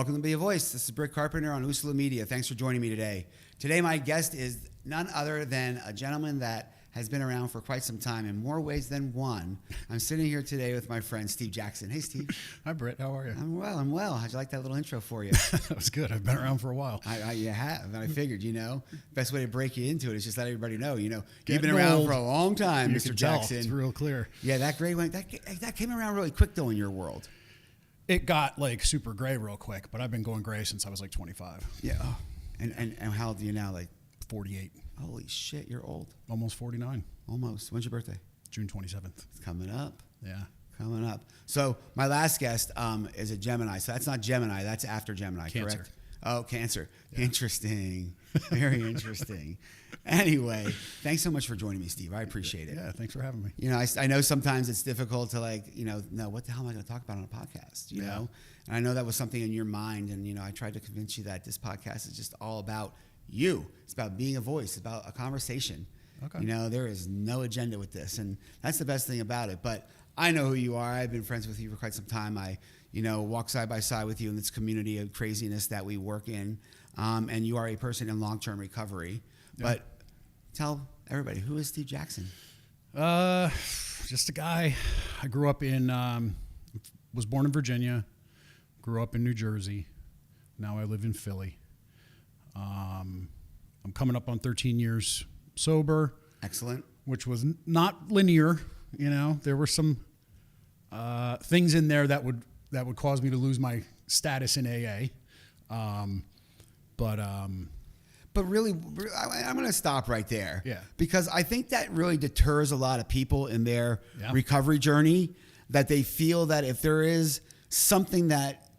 welcome to Be a Voice. This is Brick Carpenter on Usula Media. Thanks for joining me today. Today, my guest is none other than a gentleman that has been around for quite some time in more ways than one. I'm sitting here today with my friend Steve Jackson. Hey, Steve. Hi, Britt. How are you? I'm well. How'd you like that little intro for you? That was good. I've been around for a while. You have. I figured, best way to break you into it is just let everybody know, you've Getting been around old. for a long time, You Mr. can tell. Jackson. It's real clear. Yeah, that came around really quick, though, in your world. It got like super gray real quick, but I've been going gray since I was like 25. Yeah. Oh. And how old are you now? Like 48. Holy shit, you're old. Almost 49. Almost. When's your birthday? June 27th. It's coming up. Yeah. Coming up. So my last guest is a Gemini. So that's not Gemini. That's after Gemini, Cancer. correct? Oh, Cancer. Yeah. Interesting. Very interesting. Anyway, thanks so much for joining me, Steve. I appreciate it. Yeah, thanks for having me. I know sometimes it's difficult to know, what the hell am I going to talk about on a podcast, you know? And I know that was something in your mind. And, I tried to convince you that this podcast is just all about you. It's about being a voice. It's about a conversation. Okay. There is no agenda with this. And that's the best thing about it. But I know who you are. I've been friends with you for quite some time. I walk side by side with you in this community of craziness that we work in. And you are a person in long-term recovery. Yeah. But tell everybody, who is Steve Jackson? Just a guy. I grew up was born in Virginia, grew up in New Jersey. Now I live in Philly. I'm coming up on 13 years sober. Excellent. Which was not linear. There were some things in there that would cause me to lose my status in AA. But really, I'm going to stop right there. Yeah. Because I think that really deters a lot of people in their recovery journey, that they feel that if there is something that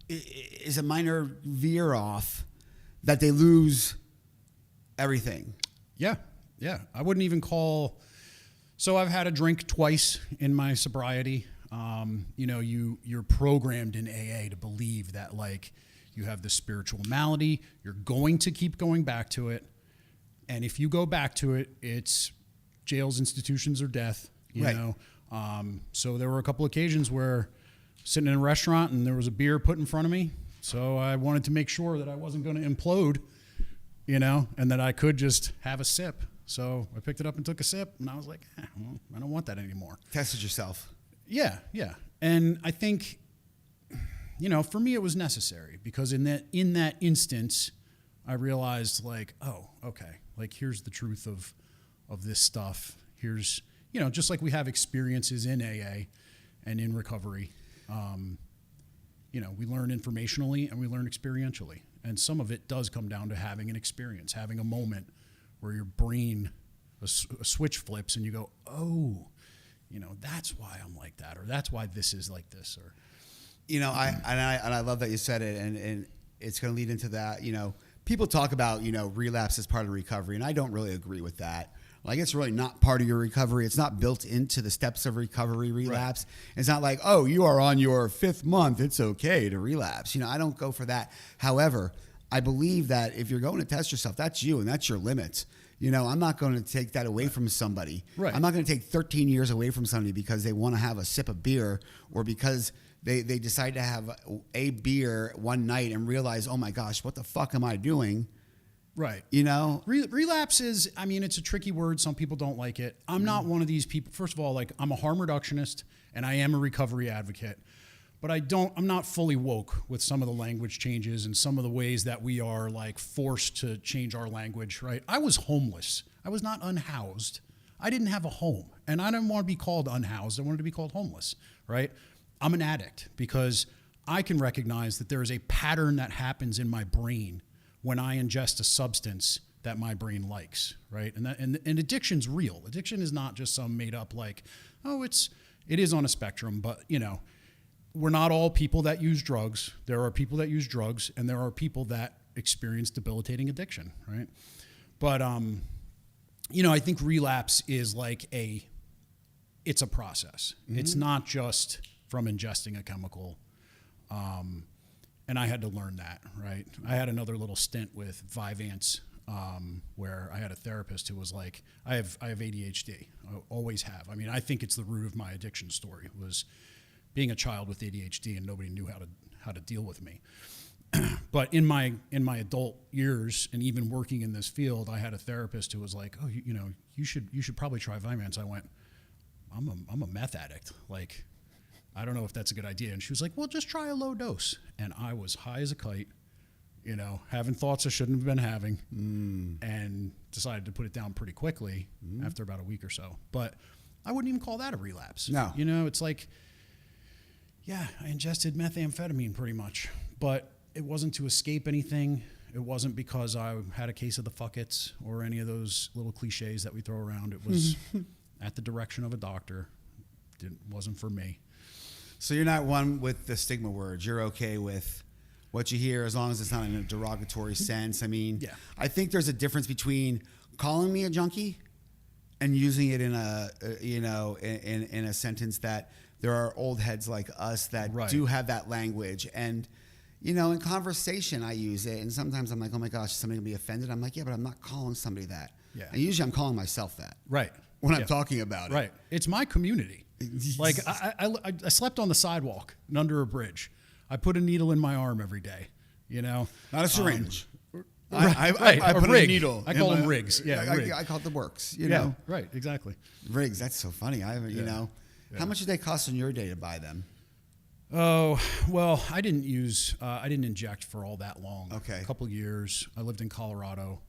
is a minor veer off, that they lose everything. Yeah. Yeah. I wouldn't even call. So I've had a drink twice in my sobriety. You're programmed in AA to believe that you have this spiritual malady, you're going to keep going back to it. And if you go back to it, it's jails, institutions, or death, you know? So there were a couple occasions where sitting in a restaurant and there was a beer put in front of me. So I wanted to make sure that I wasn't going to implode, and that I could just have a sip. So I picked it up and took a sip, and I was like, I don't want that anymore. Tested yourself. Yeah. And I think, for me it was necessary, because in that instance, I realized oh, okay, here's the truth of this stuff. Here's, just like we have experiences in AA and in recovery, we learn informationally and we learn experientially. And some of it does come down to having an experience, having a moment where your brain, a switch flips and you go, oh, that's why I'm like that, or that's why this is like this, or. I love that you said it, and it's going to lead into that. People talk about, relapse as part of recovery, and I don't really agree with that. It's really not part of your recovery. It's not built into the steps of recovery, relapse. Right. It's not like, oh, you are on your 5th month, it's okay to relapse. I don't go for that. However, I believe that if you're going to test yourself, that's you and that's your limits. I'm not going to take that away from somebody. Right. I'm not going to take 13 years away from somebody because they want to have a sip of beer, or because they decide to have a beer one night and realize, oh my gosh, what the fuck am I doing? Right. Relapse is, it's a tricky word. Some people don't like it. I'm not one of these people. First of all, I'm a harm reductionist and I am a recovery advocate, but I'm not fully woke with some of the language changes and some of the ways that we are forced to change our language, right? I was homeless. I was not unhoused. I didn't have a home, and I didn't want to be called unhoused. I wanted to be called homeless, right? I'm an addict because I can recognize that there is a pattern that happens in my brain when I ingest a substance that my brain likes, right? And addiction's real. Addiction is not just some made up it is on a spectrum, but we're not all people that use drugs. There are people that use drugs, and there are people that experience debilitating addiction, right? But I think relapse is it's a process. Mm-hmm. It's not just from ingesting a chemical. And I had to learn that, right? I had another little stint with Vyvanse, where I had a therapist who was like, I have ADHD. I always have. I think it's the root of my addiction story, was being a child with ADHD and nobody knew how to deal with me. But in my adult years, and even working in this field, I had a therapist who was like, "Oh, you should probably try Vyvanse." I went, "I'm a meth addict. Like, I don't know if that's a good idea." And she was like, "Well, just try a low dose." And I was high as a kite, having thoughts I shouldn't have been having, and decided to put it down pretty quickly after about a week or so. But I wouldn't even call that a relapse. No. It's like, yeah, I ingested methamphetamine pretty much, but it wasn't to escape anything. It wasn't because I had a case of the fuckets or any of those little cliches that we throw around. It was at the direction of a doctor. It wasn't for me. So you're not one with the stigma words. You're okay with what you hear as long as it's not in a derogatory sense. I mean, Yeah. I think there's a difference between calling me a junkie and using it in in a sentence that there are old heads like us that Right. do have that language. And, in conversation, I use it. And sometimes I'm like, oh my gosh, is somebody gonna be offended? I'm like, yeah, but I'm not calling somebody that. Yeah. And usually I'm calling myself that. Right. When Yeah. I'm talking about it. Right. It's my community. Like I slept on the sidewalk and under a bridge. I put a needle in my arm every day, Not a syringe. Right, I put rig. a needle. I call them rigs. Yeah, rig. I call it the works. Yeah, right, exactly. Rigs. That's so funny. I haven't. How much did they cost in your day to buy them? Oh, well, I didn't inject for all that long. Okay. A couple of years. I lived in Colorado.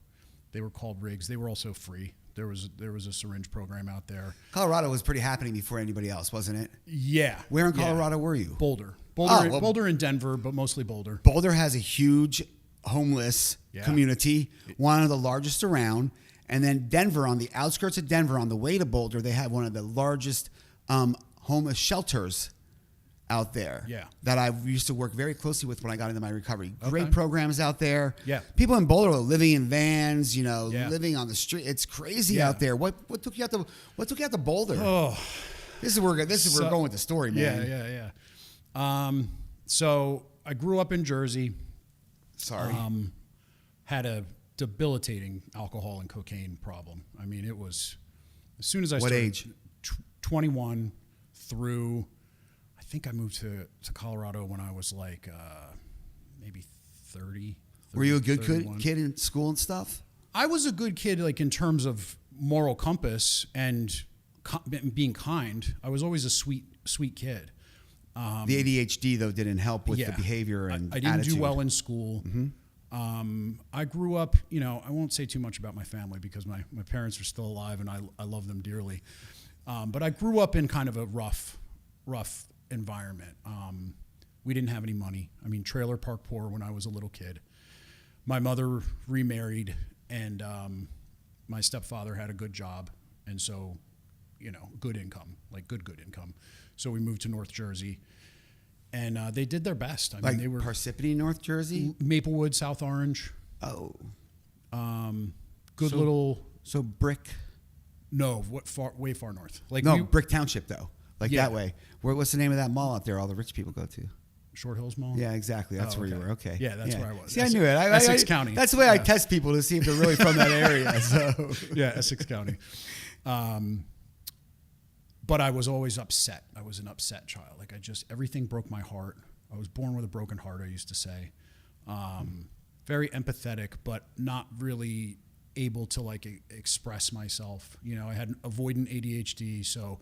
They were called rigs. They were also free. There was a syringe program out there. Colorado was pretty happening before anybody else, wasn't it? Yeah. Where in Colorado were you? Boulder. well- Boulder and Denver, but mostly Boulder. Boulder has a huge homeless Yeah. community, one of the largest around. And then Denver, on the outskirts of Denver, on the way to Boulder, they have one of the largest homeless shelters out there. Yeah. That I used to work very closely with when I got into my recovery. Okay. Great programs out there. Yeah. People in Boulder are living in vans, Yeah. living on the street. It's crazy Yeah. out there. What took you out to Boulder? Oh, This is where we're going with the story, man. yeah. So I grew up in Jersey. Sorry. Had a debilitating alcohol and cocaine problem. I mean, it was as soon as I What started, age? 21 through, I think I moved to Colorado when I was like maybe 30. Were you a good 31. kid in school and stuff? I was a good kid, like in terms of moral compass and being kind. I was always a sweet kid. The ADHD, though, didn't help with the behavior and I didn't attitude. do well in school. Mm-hmm. I grew up, I won't say too much about my family because my parents are still alive and I love them dearly. But I grew up in kind of a rough environment. We didn't have any money. I mean, trailer park poor when I was a little kid. My mother remarried and my stepfather had a good job. And so, good income, like good income. So we moved to North Jersey. And they did their best. I mean, they were Parsippany, North Jersey? Maplewood, South Orange. Oh. Good little. So Brick? No, way far north. Like Brick Township, though. Like Yeah. that way. What's the name of that mall out there all the rich people go to? Short Hills Mall. Yeah, exactly. That's Oh, where you okay. were. Okay. Yeah, that's where I was. See, I knew it. Essex County. That's the way I Yeah. test people to see if they're really from that area. So. Yeah, Essex County. But I was always upset. I was an upset child. Like everything broke my heart. I was born with a broken heart, I used to say. Very empathetic, but not really able to express myself. I had avoidant ADHD, so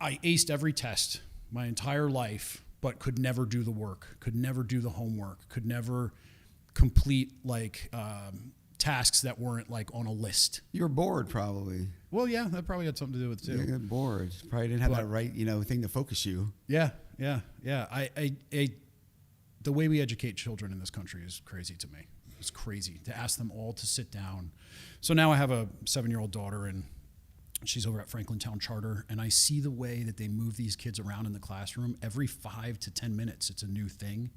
I aced every test my entire life, but could never do the work, could never do the homework, could never complete tasks that weren't on a list. You were bored, probably. Well, yeah, that probably had something to do with it too. You got bored. Probably didn't have that right, thing to focus you. Yeah. The way we educate children in this country is crazy to me. It's crazy to ask them all to sit down. So now I have a 7-year-old daughter, and she's over at Franklin Town Charter, and I see the way that they move these kids around in the classroom. Every 5 to 10 minutes, it's a new thing.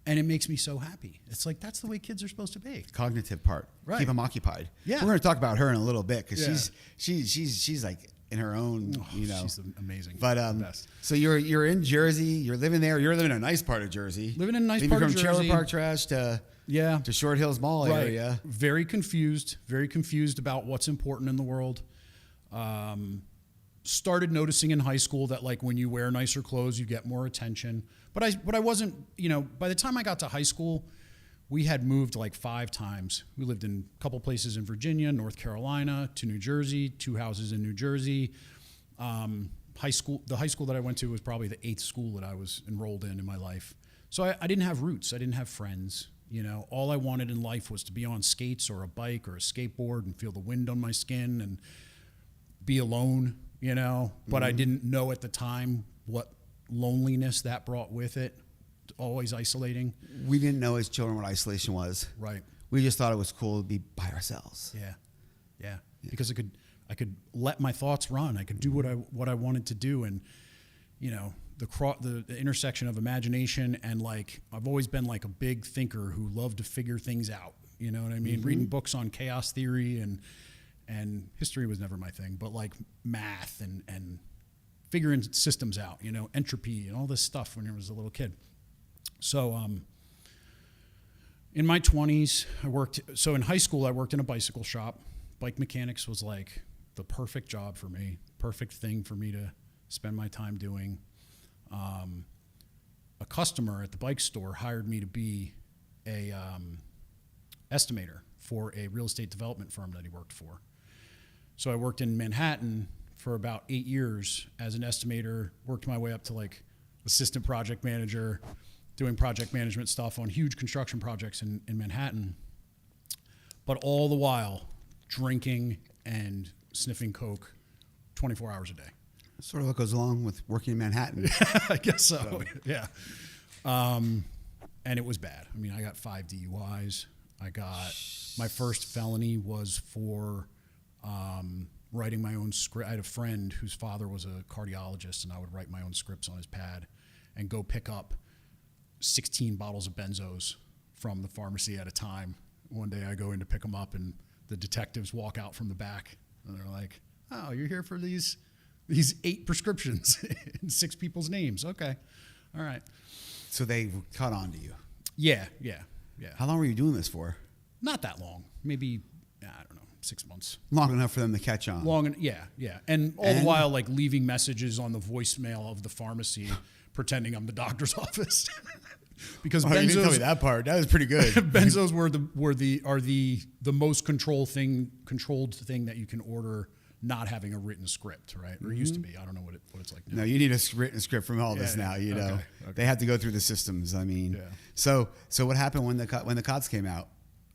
And it makes me so happy. It's like, that's the way kids are supposed to be. Cognitive part. Right. Keep them occupied. Yeah. We're going to talk about her in a little bit because Yeah. she's like in her own, She's amazing. But best. so you're in Jersey. You're living there. You're living in a nice part of Jersey. Living in a nice Maybe part of from Jersey. Trailer Park Trash to Short Hills Mall Right. area. Very confused about what's important in the world. started noticing in high school that like when you wear nicer clothes, you get more attention. But I wasn't, by the time I got to high school, we had moved like 5 times. We lived in a couple places in Virginia, North Carolina, to New Jersey, 2 houses in New Jersey. The high school that I went to was probably the 8th school that I was enrolled in my life. So I didn't have roots. I didn't have friends. All I wanted in life was to be on skates or a bike or a skateboard and feel the wind on my skin and be alone, but I didn't know at the time what loneliness that brought with it, always isolating. We didn't know as children what isolation was. Right. We just thought it was cool to be by ourselves. Yeah. Because I could let my thoughts run. I could do what I wanted to do. And, the intersection of imagination and like, I've always been like a big thinker who loved to figure things out. You know what I mean? Mm-hmm. Reading books on chaos theory and history was never my thing, but like math and figuring systems out, entropy and all this stuff when I was a little kid. So in my 20s, in high school, I worked in a bicycle shop. Bike mechanics was like the perfect job for me, perfect thing for me to spend my time doing. A customer at the bike store hired me to be a estimator for a real estate development firm that he worked for. So I worked in Manhattan for about 8 years as an estimator, worked my way up to like assistant project manager, doing project management stuff on huge construction projects in Manhattan. But all the while, drinking and sniffing coke 24 hours a day. Sort of what goes along with working in Manhattan. I guess so. Yeah. And it was bad. I mean, I got 5 DUIs. My first felony was for writing my own script. I had a friend whose father was a cardiologist, and I would write my own scripts on his pad and go pick up 16 bottles of benzos from the pharmacy at a time. One day I go in to pick them up, and the detectives walk out from the back, and they're like, "Oh, you're here for these 8 prescriptions in 6 people's names. Okay. All right." So they caught on to you. Yeah. How long were you doing this for? Not that long. Maybe, I don't know, 6 months. Long enough for them to catch on. Yeah. And all the while, like, leaving messages on the voicemail of the pharmacy pretending I'm the doctor's office. Because benzos, you didn't tell me that part. That was pretty good. Benzos are the most controlled thing that you can order, not having a written script, right? Or used to be. I don't know what it's like now. No, you need a written script from all this now. Okay. They have to go through the systems. I mean, so what happened when the cops came out?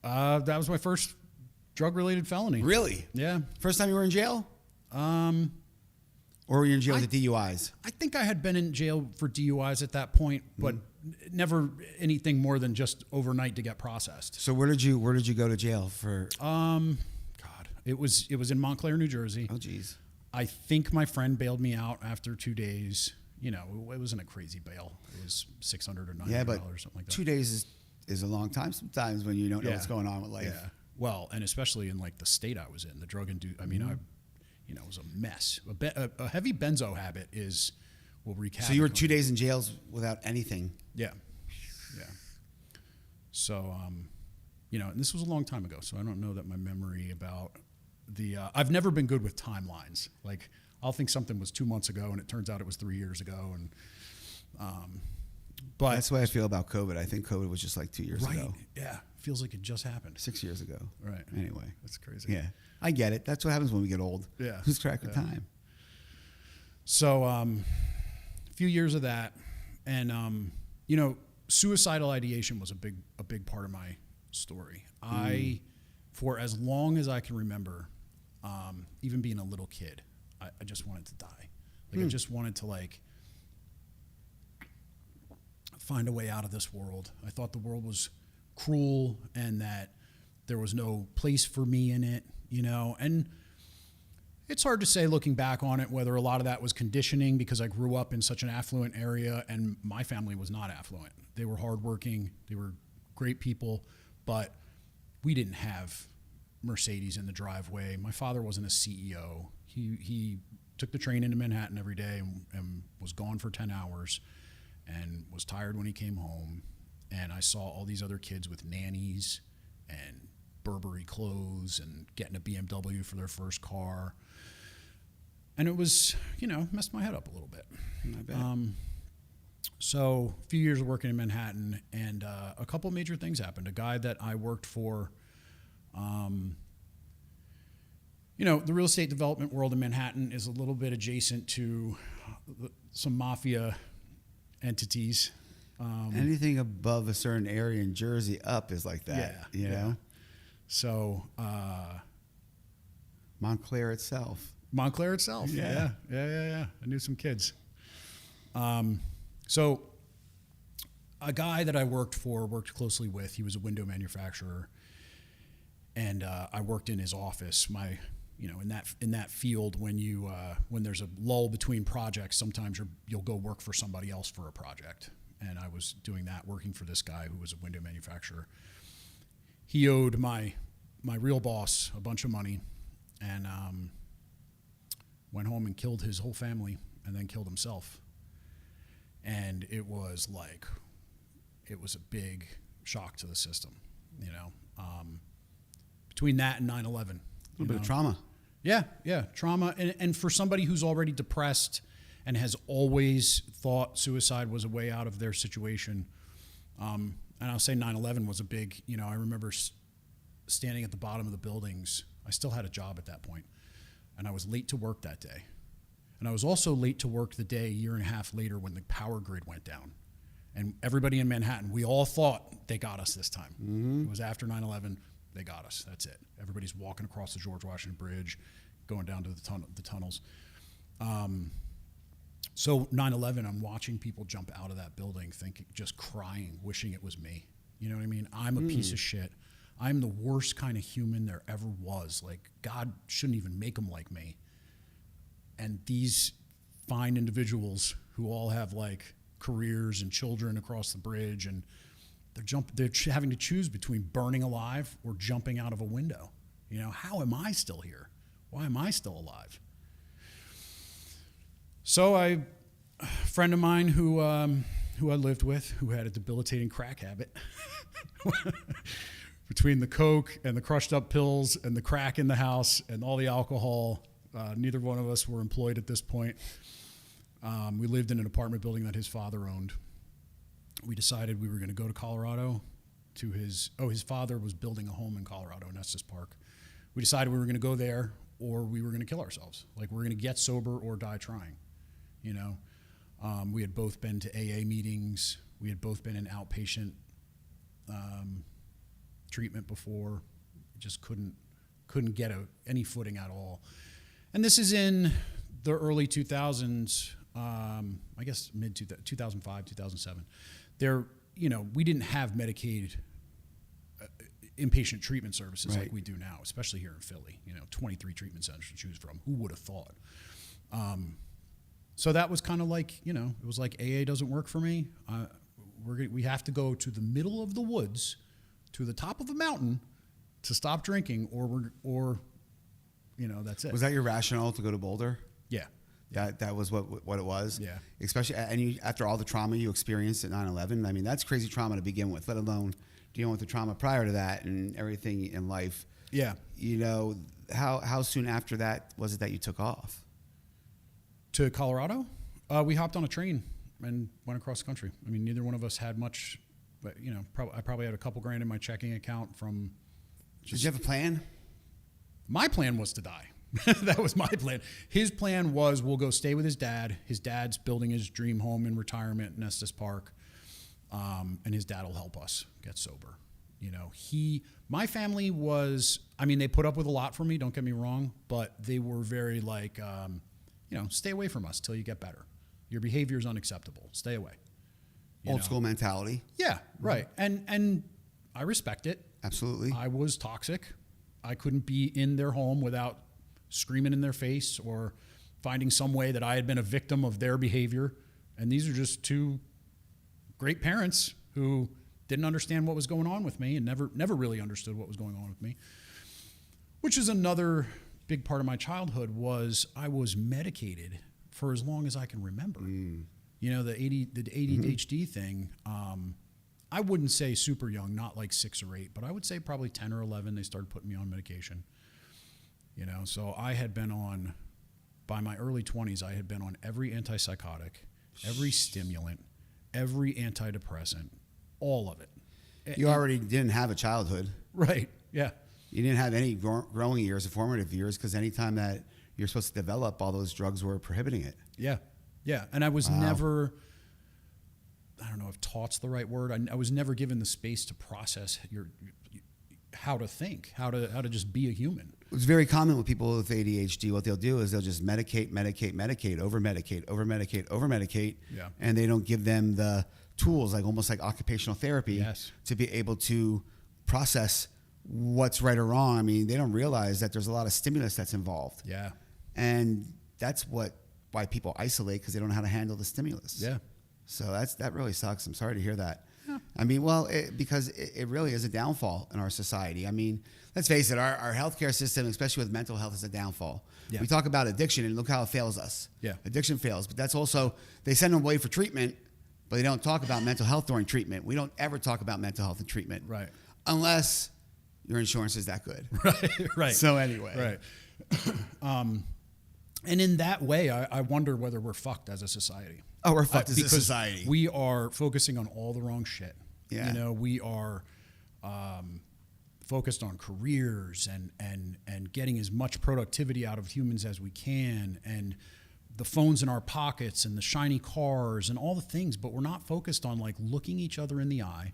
That was my first drug-related felony. Really? Yeah. First time you were in jail? Or were you in jail with the DUIs? I think I had been in jail for DUIs at that point, but never anything more than just overnight to get processed. So where did you go to jail for? It was in Montclair, New Jersey. Oh, geez. I think my friend bailed me out after 2 days. It wasn't a crazy bail. It was $600 or $900, something like that. 2 days is a long time sometimes when you don't know what's going on with life. Yeah. Well, and especially in like the state I was in, the drug induced. I mean, it was a mess. A heavy benzo habit will wreak havoc. So you were 2 days in jail without anything. Yeah. So, and this was a long time ago, so I don't know that my memory about I've never been good with timelines. Like, I'll think something was 2 months ago, and it turns out it was 3 years ago, and but that's the way I feel about COVID. I think COVID was just like 2 years ago. Yeah, feels like it just happened. 6 years ago. Right. Anyway, that's crazy. Yeah, I get it. That's what happens when we get old. Yeah, lose track of time. So, a few years of that, and suicidal ideation was a big part of my story. For as long as I can remember, even being a little kid, I just wanted to die. Like, I just wanted to find a way out of this world. I thought the world was cruel and that there was no place for me in it, and it's hard to say looking back on it whether a lot of that was conditioning, because I grew up in such an affluent area and my family was not affluent. They were hardworking, they were great people, but we didn't have Mercedes in the driveway. My father wasn't a CEO. He took the train into Manhattan every day and was gone for 10 hours and was tired when he came home. And I saw all these other kids with nannies and Burberry clothes and getting a BMW for their first car. And it was, messed my head up a little bit. I bet. So a few years of working in Manhattan, and a couple major things happened. A guy that I worked for, the real estate development world in Manhattan is a little bit adjacent to some mafia entities. Anything above a certain area in Jersey up is like that, you know? So Montclair itself. Yeah. I knew some kids. So a guy that I worked closely with, he was a window manufacturer, and I worked in his office. In that field, when there's a lull between projects, sometimes you'll go work for somebody else for a project. And I was doing that, working for this guy who was a window manufacturer. He owed my real boss a bunch of money, and went home and killed his whole family, and then killed himself. And it was a big shock to the system, between that and 9/11. A little bit of trauma. Yeah, trauma. And for somebody who's already depressed and has always thought suicide was a way out of their situation, and I'll say 9/11 was a big, I remember standing at the bottom of the buildings. I still had a job at that point, and I was late to work that day. And I was also late to work the day, a year and a half later, when the power grid went down. And everybody in Manhattan, we all thought they got us this time. Mm-hmm. It was after 9/11, they got us. That's it. Everybody's walking across the George Washington Bridge, going down to the tunnels. So 9/11, I'm watching people jump out of that building, just crying, wishing it was me. You know what I mean? I'm a piece of shit. I'm the worst kind of human there ever was. Like, God shouldn't even make them like me. And these fine individuals who all have careers and children across the bridge, and they're having to choose between burning alive or jumping out of a window. How am I still here? Why am I still alive? So a friend of mine who I lived with, who had a debilitating crack habit, between the coke and the crushed up pills and the crack in the house and all the alcohol, neither one of us were employed at this point. We lived in an apartment building that his father owned. We decided we were going to go to Colorado to his father was building a home in Colorado, in Estes Park. We decided we were going to go there, or we were going to kill ourselves. We're going to get sober or die trying, We had both been to AA meetings. We had both been in outpatient treatment before. Just couldn't get any footing at all. And this is in the early 2000s, I guess mid 2005, 2007. We didn't have Medicaid inpatient treatment services like we do now, especially here in Philly. 23 treatment centers to choose from. Who would have thought? So that was kind of it was like, AA doesn't work for me. We have to go to the middle of the woods, to the top of a mountain, to stop drinking, or that's it. Was that your rationale to go to Boulder? Yeah. That was what it was? Yeah. Especially, after all the trauma you experienced at 9/11, I mean, that's crazy trauma to begin with, let alone dealing with the trauma prior to that and everything in life. Yeah. How soon after that was it that you took off? To Colorado? We hopped on a train and went across the country. I mean, neither one of us had much, but, I probably had a couple grand in my checking account from... Did you have a plan? My plan was to die. That was my plan. His plan was, we'll go stay with his dad. His dad's building his dream home in retirement in Estes Park, and his dad will help us get sober. My family was, they put up with a lot from me, don't get me wrong, but they were very stay away from us till you get better. Your behavior is unacceptable. Stay away. Old school mentality. Yeah, right. And I respect it. Absolutely. I was toxic. I couldn't be in their home without screaming in their face or finding some way that I had been a victim of their behavior. And these are just two great parents who didn't understand what was going on with me and never really understood what was going on with me. Which is another big part of my childhood was I was medicated for as long as I can remember. The ADHD thing, I wouldn't say super young, not like 6 or 8, but I would say probably 10 or 11, they started putting me on medication. So I had been on by my early 20s, I had been on every antipsychotic, every stimulant, every antidepressant, all of it. You already didn't have a childhood. Right. Yeah. You didn't have any growing years or formative years because anytime that you're supposed to develop, all those drugs were prohibiting it. Yeah. Yeah. And I was never, I don't know if taught's the right word. I was never given the space to process how to think, how to just be a human. It's very common with people with ADHD. What they'll do is they'll just medicate, over-medicate, Yeah. and they don't give them the tools, like almost like occupational therapy, Yes. to be able to process what's right or wrong. I mean, they don't realize that there's a lot of stimulus that's involved. Yeah. And that's why people isolate, because they don't know how to handle the stimulus. Yeah. So that really sucks. I'm sorry to hear that. Yeah. I mean, well, because it really is a downfall in our society. I mean, let's face it, our healthcare system, especially with mental health, is a downfall. Yeah. We talk about addiction, and look how it fails us. Yeah. Addiction fails. But that's also, they send them away for treatment, but they don't talk about mental health during treatment. We don't ever talk about mental health in treatment. Right. Unless your insurance is that good. Right. Right. So anyway. Right. And in that way, I wonder whether we're fucked as a society. Oh, we're fucked as a Because society. we are focusing on all the wrong shit. Yeah. You know, we are focused on careers and getting as much productivity out of humans as we can, and the phones in our pockets and the shiny cars and all the things, but we're not focused on like looking each other in the eye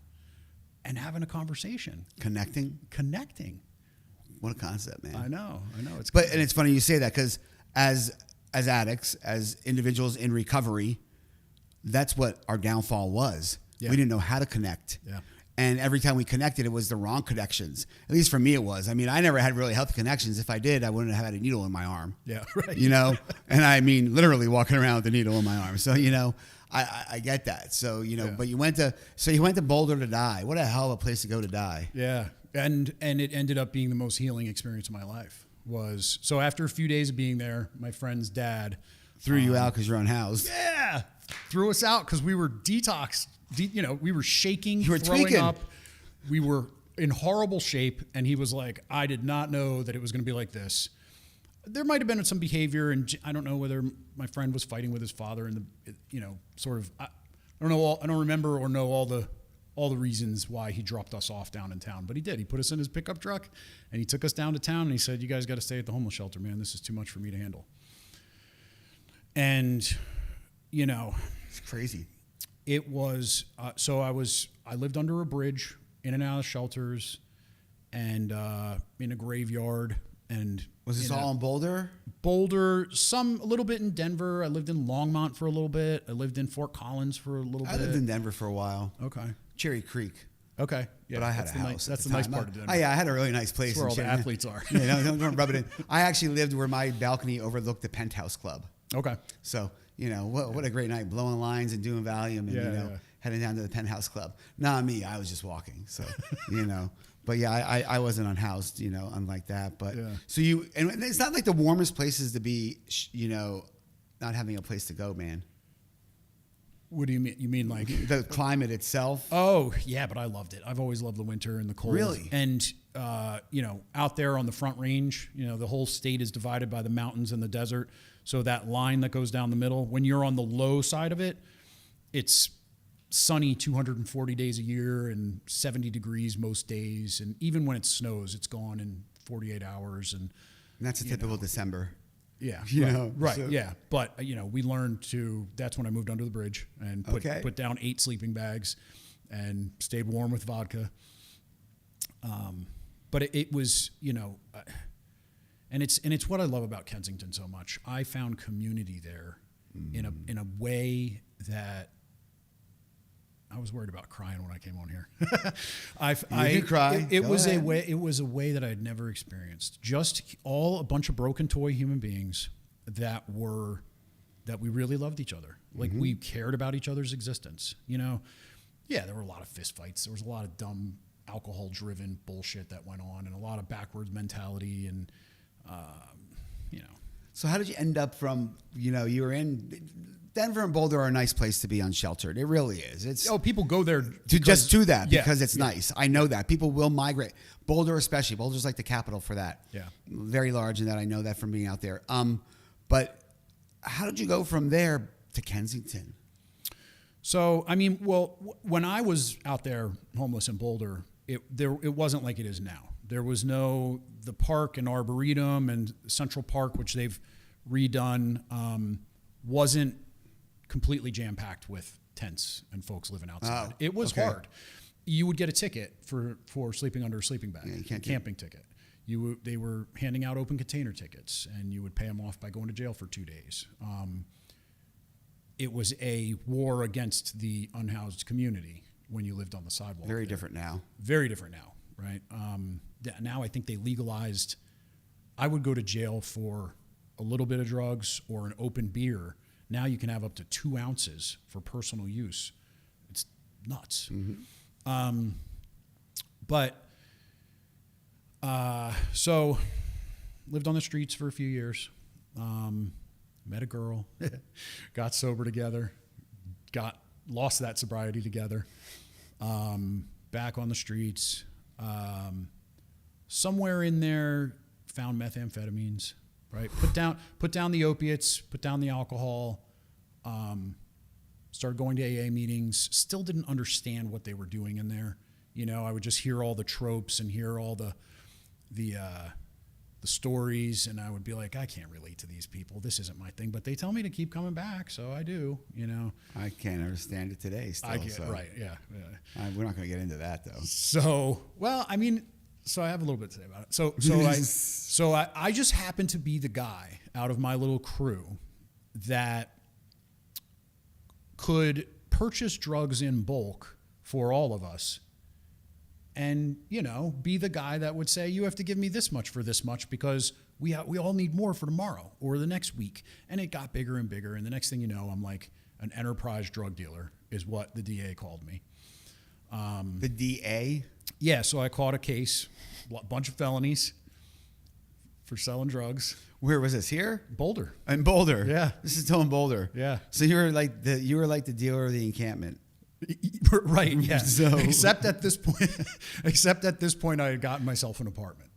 and having a conversation. Connecting. What a concept, man. I know. It's And it's funny you say that, because as addicts, as individuals in recovery, that's what our downfall was. Yeah. We didn't know how to connect. Yeah. And every time we connected, it was the wrong connections. At least for me, it was. I mean, I never had really healthy connections. If I did, I wouldn't have had a needle in my arm. Yeah, right. You know? And I mean, literally walking around with a needle in my arm. So, you know, I get that. So, you know, Yeah. but you went to Boulder to die. What a hell of a place to go to die. Yeah. And it ended up being the most healing experience of my life. So after a few days of being there, my friend's dad Threw you out because you're unhoused. Yeah, threw us out because we were detoxed. We were shaking, You were throwing tweaking. up. We were in horrible shape, and he was like, "I did not know that it was going to be like this." There might have been some behavior, and I don't know whether my friend was fighting with his father, and sort of. I don't know. I don't remember or know all the reasons why he dropped us off down in town, but he did. He put us in his pickup truck, and he took us down to town, and he said, "You guys got to stay at the homeless shelter, man. This is too much for me to handle." And, It's crazy. it was, I lived under a bridge, in and out of shelters, and in a graveyard. And Was this all in Boulder? Boulder, a little bit in Denver. I lived in Longmont for a little bit. I lived in Fort Collins for a little bit. I lived in Denver for a while. Okay. Cherry Creek. Okay. Yeah, But I had that's a the house. nice, at that's the the nice time. part of Denver. Oh, yeah, I had a really nice place. That's where all the Cherry- athletes are. Yeah, don't rub it in. I actually lived where my balcony overlooked the Penthouse Club. Okay. So, what a great night, blowing lines and doing Valium and, Yeah. heading down to the Penthouse Club. Not me, I was just walking. So, But yeah, I wasn't unhoused, unlike that. But Yeah. so and it's not like the warmest places to be, not having a place to go, man. What do you mean? You mean like The climate itself. Oh, yeah, but I loved it. I've always loved the winter and the cold. Really? And, out there on the Front Range, the whole state is divided by the mountains and the desert. So that line that goes down the middle, when you're on the low side of it, it's sunny 240 days a year and 70 degrees most days. And even when it snows, it's gone in 48 hours. And that's a typical December. yeah, Right. so. Yeah. But, we learned that's when I moved under the bridge and put down 8 sleeping bags and stayed warm with vodka. But it was, and it's what I love about Kensington so much. I found community there in a way that I was worried about crying when I came on here. You can cry. It Go was ahead. a way that I had never experienced. Just a bunch of broken toy human beings that we really loved each other. Like we cared about each other's existence. Yeah, there were a lot of fist fights. There was a lot of dumb alcohol-driven bullshit that went on, and a lot of backwards mentality, and So how did you end up from, you were in Denver and Boulder are a nice place to be unsheltered. It really is. It's people go there just do that Yeah, because it's nice. I know that people will migrate. Boulder especially. Boulder's like the capital for that. Yeah. Very large in that. I know that from being out there. But how did you go from there to Kensington? So, I mean, well, when I was out there homeless in Boulder, it wasn't like it is now. There was the park and Arboretum and Central Park, which they've redone, wasn't completely jam-packed with tents and folks living outside. Oh, it was okay. hard. You would get a ticket for sleeping under a sleeping bag, Yeah, you can't camping ticket. They were handing out open container tickets, and you would pay them off by going to jail for 2 days. It was a war against the unhoused community when you lived on the sidewalk. Very different now. Very different now, right? Now I think they legalized. I would go to jail for a little bit of drugs or an open beer. Now you can have up to 2 ounces for personal use. It's nuts. Mm-hmm. So lived on the streets for a few years. Met a girl, got sober together, lost that sobriety together. Back on the streets. Somewhere in there, found methamphetamines. Right, put down the opiates, put down the alcohol. Started going to AA meetings. Still didn't understand what they were doing in there. You know, I would just hear all the tropes and hear all the stories, and I would be like, I can't relate to these people. This isn't my thing. But they tell me to keep coming back, so I do. You know, I can't understand it today. Still, I get so. right. Yeah. We're not going to get into that though. So, well, I mean, so I have a little bit to say about it. So I just happened to be the guy out of my little crew that could purchase drugs in bulk for all of us, and be the guy that would say, you have to give me this much for this much because we all need more for tomorrow or the next week. And it got bigger and bigger, and the next thing you know, I'm like an enterprise drug dealer is what the DA called me. The DA? Yeah, so I caught a case, a bunch of felonies for selling drugs. Where was this? Here? Boulder. In Boulder. Yeah. This is still in Boulder. Yeah. So you were like the dealer of the encampment. Right. Yeah. So. Except at this point, I had gotten myself an apartment.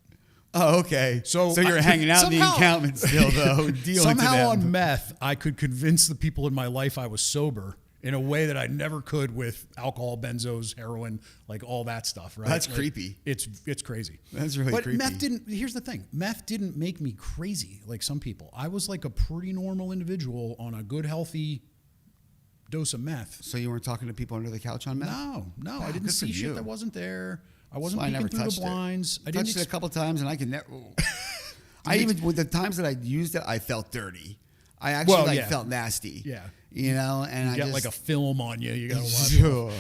Oh, okay. So you're hanging out in the somehow- encampment still, though. Dealing Somehow to them. on meth, I could convince the people in my life I was sober in a way that I never could with alcohol, benzos, heroin, like all that stuff. Right? That's Like, creepy. It's crazy. That's really but creepy. meth didn't. Here's the thing: meth didn't make me crazy like some people. I was like a pretty normal individual on a good, healthy dose of meth. So you weren't talking to people under the couch on meth? No, Wow, I didn't good for see shit you. that wasn't there. I wasn't So I peeking never through the touched blinds. it. I touched it a couple times, and I can never. With the times that I used it, I felt dirty. I actually felt nasty. Yeah. And You got like a film on you. You got to watch. Sure.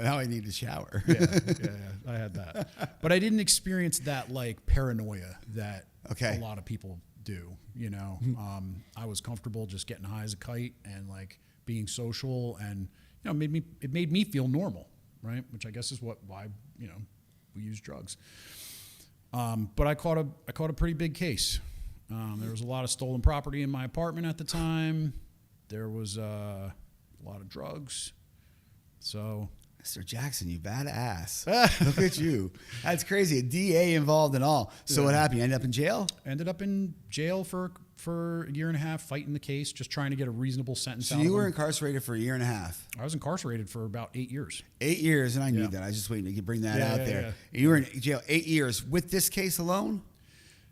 Now I need to shower. Yeah, I had that, but I didn't experience that like paranoia that Okay. a lot of people do. I was comfortable just getting high as a kite and like being social, and it made me feel normal, right? Which I guess is why we use drugs. But I caught a pretty big case. There was a lot of stolen property in my apartment at the time. There was a lot of drugs. So, Mr. Jackson, you badass. Look at you. That's crazy. A DA involved in all. So what happened? You ended up in jail? ended up in jail for a year and a half, fighting the case, just trying to get a reasonable sentence So out you of were him. incarcerated for a year and a half. I was incarcerated for about 8 years. 8 years, and I knew Yeah. that. I was just waiting to bring that Yeah, out yeah, there. yeah. You were in jail 8 years with this case alone?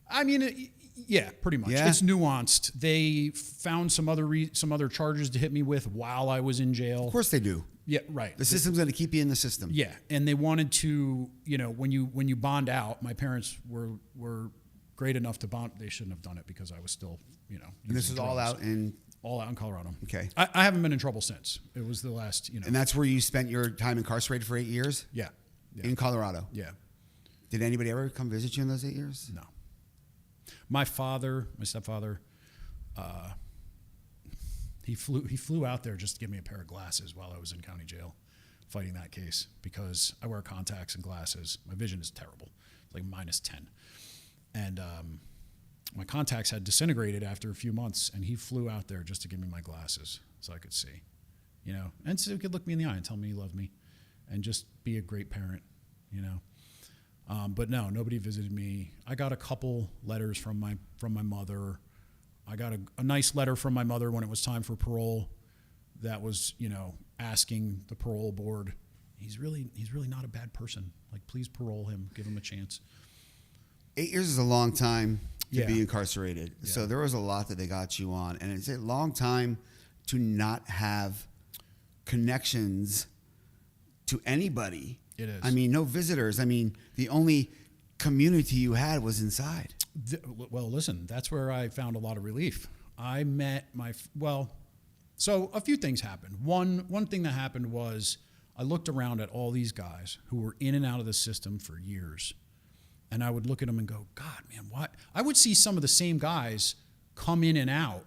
I mean, yeah, pretty much. Yeah? It's nuanced. They found some other charges to hit me with while I was in jail. Of course they do. Yeah, right. The system's going to keep you in the system. Yeah, and they wanted to, when you bond out, my parents were great enough to bond. They shouldn't have done it because I was still, And this using is all drugs. out in... All out in Colorado. Okay. I haven't been in trouble since. It was the last, And that's where you spent your time incarcerated for 8 years? Yeah. In Colorado? Yeah. Did anybody ever come visit you in those 8 years? No. My stepfather, he flew out there just to give me a pair of glasses while I was in county jail fighting that case because I wear contacts and glasses. My vision is terrible. It's like -10. And my contacts had disintegrated after a few months, and he flew out there just to give me my glasses so I could see, and so he could look me in the eye and tell me he loved me and just be a great parent, But no, nobody visited me. I got a couple letters from my mother. I got a nice letter from my mother when it was time for parole that was, asking the parole board, he's really not a bad person. Like, please parole him, give him a chance. 8 years is a long time to Yeah. be incarcerated. Yeah. So there was a lot that they got you on. And it's a long time to not have connections to anybody. It is. I mean, no visitors. I mean, the only community you had was inside. Well, listen, that's where I found a lot of relief. I met so a few things happened. One thing that happened was I looked around at all these guys who were in and out of the system for years. And I would look at them and go, God, man, what? I would see some of the same guys come in and out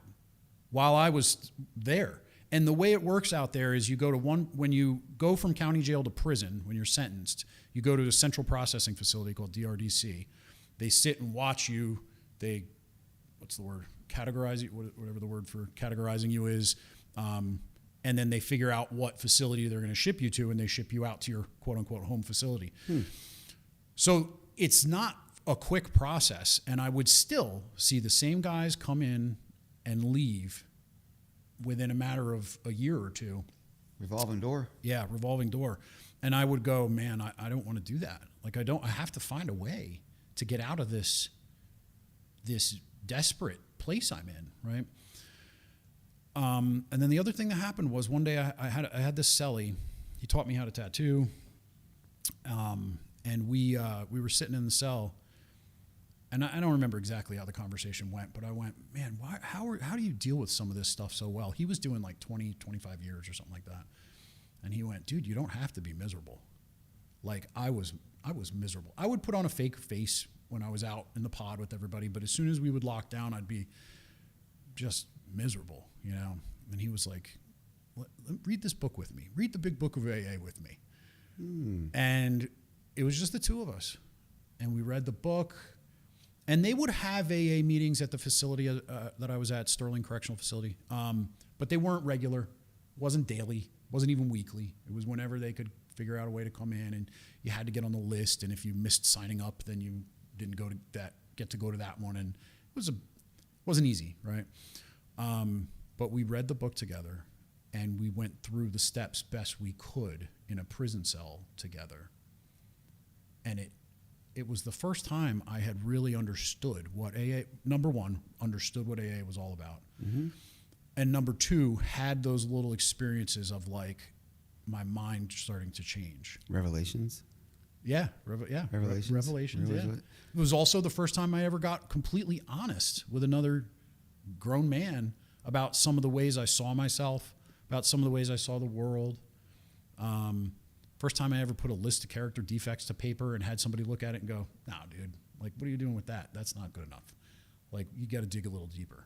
while I was there. And the way it works out there is when you go from county jail to prison, when you're sentenced, you go to a central processing facility called DRDC. They sit and watch you. Categorize you, whatever the word for categorizing you is. And then they figure out what facility they're going to ship you to, and they ship you out to your quote unquote home facility. So it's not a quick process. And I would still see the same guys come in and leave within a matter of a year or two. Revolving door. Yeah, revolving door. And I would go, man, I don't want to do that. Like, I have to find a way to get out of this desperate place I'm in, right? And then the other thing that happened was one day I had this cellie. He taught me how to tattoo. And we were sitting in the cell, and I don't remember exactly how the conversation went, but I went, man, how do you deal with some of this stuff so well? He was doing like 20, 25 years or something like that. And he went, dude, you don't have to be miserable. Like, I was miserable. I would put on a fake face when I was out in the pod with everybody, but as soon as we would lock down, I'd be just miserable, And he was like, read this book with me. Read the big book of AA with me. And it was just the two of us. And we read the book. And they would have AA meetings at the facility that I was at, Sterling Correctional Facility. But they weren't regular. Wasn't daily. Wasn't even weekly. It was whenever they could figure out a way to come in, and you had to get on the list. And if you missed signing up, then you didn't get to go to that one. And it wasn't easy, right? But we read the book together, and we went through the steps best we could in a prison cell together. And it was the first time I had really understood what AA, number one, understood what AA was all about. Mm-hmm. And number two, had those little experiences of like my mind starting to change. Revelations? Yeah. Revelations? Revelations, yeah. It was also the first time I ever got completely honest with another grown man about some of the ways I saw myself, about some of the ways I saw the world. First time I ever put a list of character defects to paper and had somebody look at it and go, no, dude, like, what are you doing with that? That's not good enough. Like, you got to dig a little deeper,